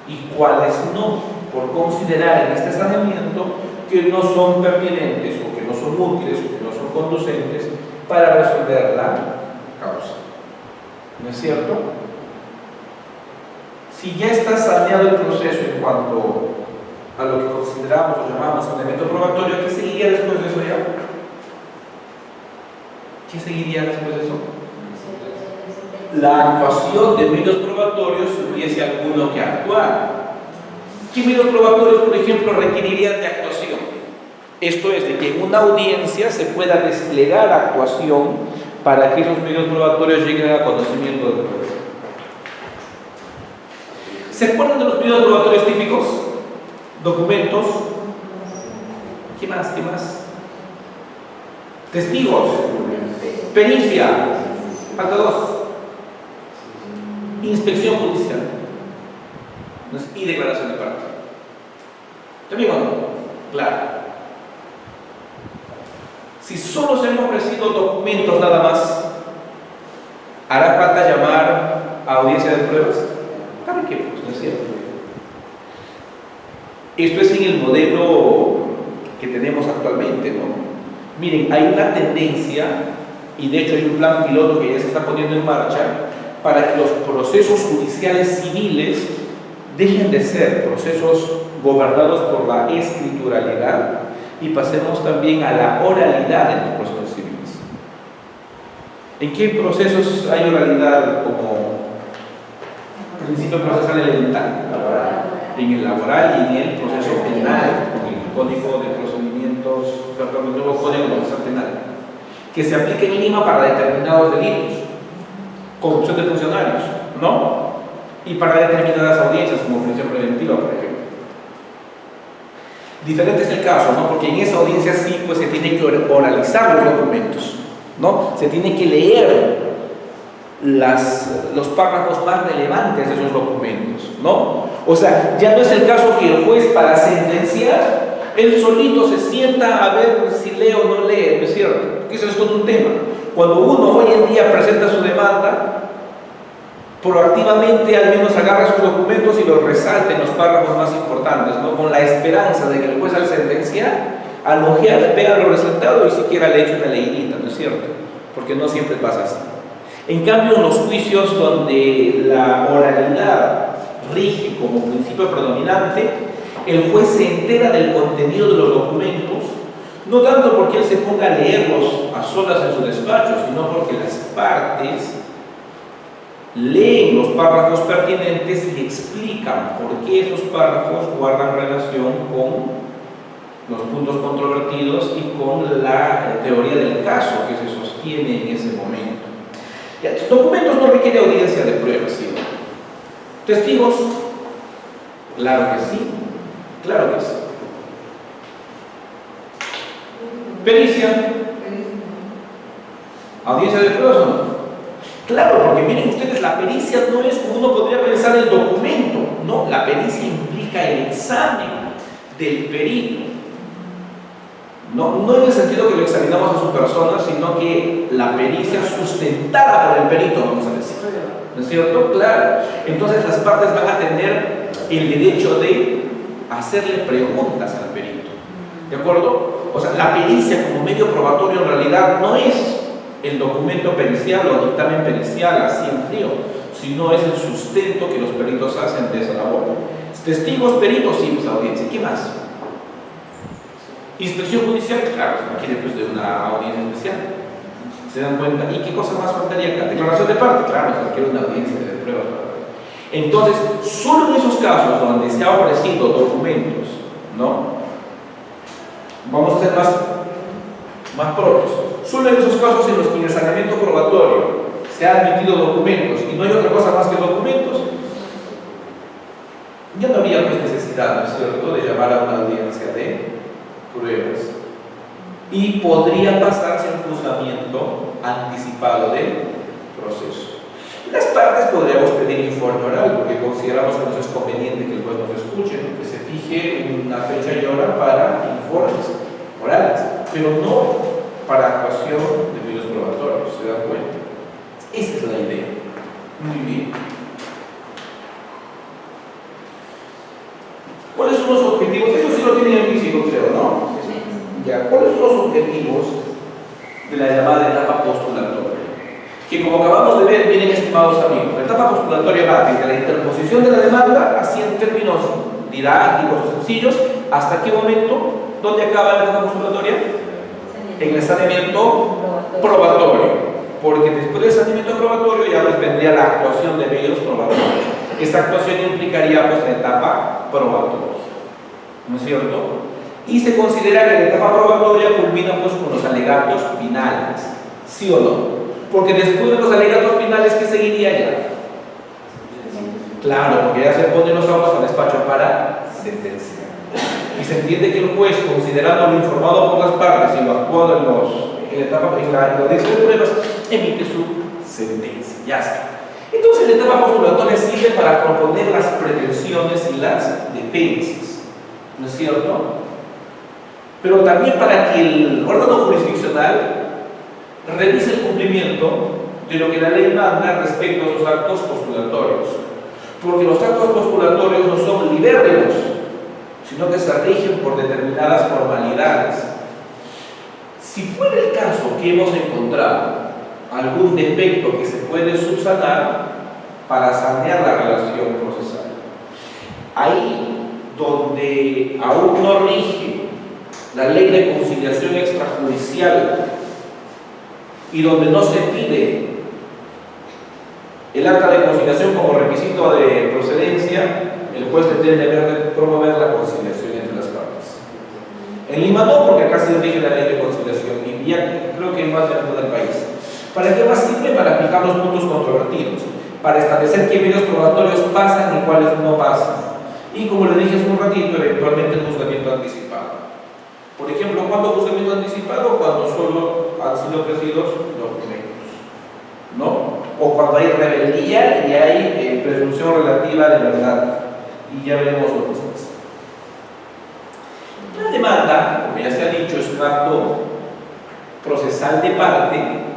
y cuáles no, por considerar en este saneamiento que no son pertinentes o que no son útiles o que no son conducentes para resolver la causa. ¿No es cierto? Si ya está saneado el proceso en cuanto a lo que consideramos o llamamos saneamiento probatorio, ¿qué seguiría después de eso ya? ¿Qué seguiría después de eso? La actuación de medios probatorios si hubiese alguno que actuar. ¿Qué medios probatorios, por ejemplo, requerirían de actuación? Esto es, de que en una audiencia se pueda desplegar actuación para que esos medios probatorios lleguen a conocimiento del juez. ¿Se acuerdan de los medios probatorios típicos? Documentos. ¿Qué más? ¿Qué más? Testigos. Pericia. Falta dos. Inspección judicial. Y declaración de parte. ¿También o no? Claro. Si solo se han ofrecido documentos nada más, ¿hará falta llamar a audiencia de pruebas? Claro que pues, no es cierto. Esto es en el modelo que tenemos actualmente, ¿no? Miren, hay una tendencia, y de hecho hay un plan piloto que ya se está poniendo en marcha, para que los procesos judiciales civiles dejen de ser procesos gobernados por la escrituralidad y pasemos también a la oralidad en los procesos civiles. ¿En qué procesos hay oralidad como principio procesal elemental? En el laboral y en el proceso penal, con el Código de Procedimientos, el nuevo Código Procesal Penal, que se aplica en Lima para determinados delitos, corrupción de funcionarios, ¿no? Y para determinadas audiencias, como prisión preventiva, por ejemplo. Diferente es el caso, ¿no? Porque en esa audiencia sí, pues se tiene que oralizar los documentos, ¿no? Se tiene que leer los párrafos más relevantes de esos documentos, ¿no? O sea, ya no es el caso que el juez para sentenciar Él solito se sienta a ver si lee o no lee, ¿no es cierto? Porque eso es todo un tema. Cuando uno hoy en día presenta su demanda, proactivamente al menos agarra sus documentos y los resalta en los párrafos más importantes, ¿no? Con la esperanza de que el juez al sentenciar, al ojear, pega los resultados y siquiera le echa una leidita, ¿no es cierto? Porque no siempre pasa así. En cambio, en los juicios donde la oralidad rige como principio predominante, el juez se entera del contenido de los documentos, no tanto porque él se ponga a leerlos a solas en su despacho, sino porque las partes leen los párrafos pertinentes y explican por qué esos párrafos guardan relación con los puntos controvertidos y con la teoría del caso que se sostiene en ese momento. Ya, los documentos no requieren audiencia de pruebas, ¿sí? ¿Testigos? Claro que sí, claro que sí. ¿Pericia? ¿Audiencia de pruebas o no? Claro, porque miren ustedes, la pericia no es como uno podría pensar el documento, no, la pericia implica el examen del perito. No en el sentido que lo examinamos a su persona, sino que la pericia sustentada por el perito, vamos a decir. ¿No es cierto? Claro. Entonces las partes van a tener el derecho de hacerle preguntas al perito. ¿De acuerdo? O sea, la pericia como medio probatorio en realidad no es el documento pericial o dictamen pericial así en frío, sino es el sustento que los peritos hacen de esa labor. Testigos, peritos, sí, pues audiencia. ¿Qué más? Inspección judicial, claro, se requiere pues, de una audiencia especial. ¿Se dan cuenta? ¿Y qué cosa más faltaría acá? Declaración de parte, claro, se requiere una audiencia de pruebas. Entonces, solo en esos casos donde se ha ofrecido documentos, ¿no? Vamos a ser más propios. Solo en esos casos en los que en el saneamiento probatorio se han admitido documentos y no hay otra cosa más que documentos, ya no había pues necesidad, ¿no es cierto?, de llamar a una audiencia de pruebas. Y podría pasarse el juzgamiento anticipado del proceso. Las partes podríamos pedir informe oral, porque consideramos que no es conveniente que el juez nos escuche, ¿no? Que se fije una fecha y hora para informes orales, pero no para actuación de medios probatorios, ¿se dan cuenta? Esa es la idea. Muy bien. ¿Cuáles son los objetivos? Eso sí lo tienen en físico, creo, ¿no? Ya. ¿Cuáles son los objetivos de la llamada etapa postulatoria? Que como acabamos de ver, miren estimados amigos, la etapa postulatoria va desde la interposición de la demanda, así en términos didácticos o sencillos, ¿hasta qué momento? ¿Dónde acaba la etapa postulatoria? En el saneamiento probatorio. Porque después del saneamiento probatorio ya pues vendría la actuación de medios probatorios. Esta actuación implicaría pues la etapa probatoria, ¿no es cierto? Y se considera que la etapa probatoria culmina pues con los alegatos finales, ¿sí o no? Porque después de los alegatos finales, ¿qué seguiría ya? Claro, porque ya se ponen los autos al despacho para sentenciar. Y se entiende que el juez, considerando lo informado por las partes y lo actuado en la audiencia de pruebas, emite su sentencia. Ya está. Entonces, la etapa postulatoria sirve para proponer las pretensiones y las defensas, ¿no es cierto? Pero también para que el órgano jurisdiccional revise el cumplimiento de lo que la ley manda respecto a los actos postulatorios. Porque los actos postulatorios no son libérrimos, sino que se rigen por determinadas formalidades. Si fuera el caso que hemos encontrado algún defecto que se puede subsanar para sanear la relación procesal, ahí donde aún no rige la ley de conciliación extrajudicial y donde no se pide el acta de conciliación como requisito de procedencia, el juez tendría el deber de promover la conciliación entre las partes. En Lima no, porque acá se rige la ley de conciliación y ya creo que más de todo el país. ¿Para qué más sirve? Para aplicar los puntos controvertidos, para establecer qué medios probatorios pasan y cuáles no pasan. Y como le dije hace un ratito, eventualmente el juzgamiento anticipado. Por ejemplo, ¿cuándo juzgamiento anticipado? Cuando solo han sido ofrecidos documentos, ¿no? O cuando hay rebeldía y hay presunción relativa de verdad. Y ya veremos otras cosas. La demanda, como ya se ha dicho, es un acto procesal de parte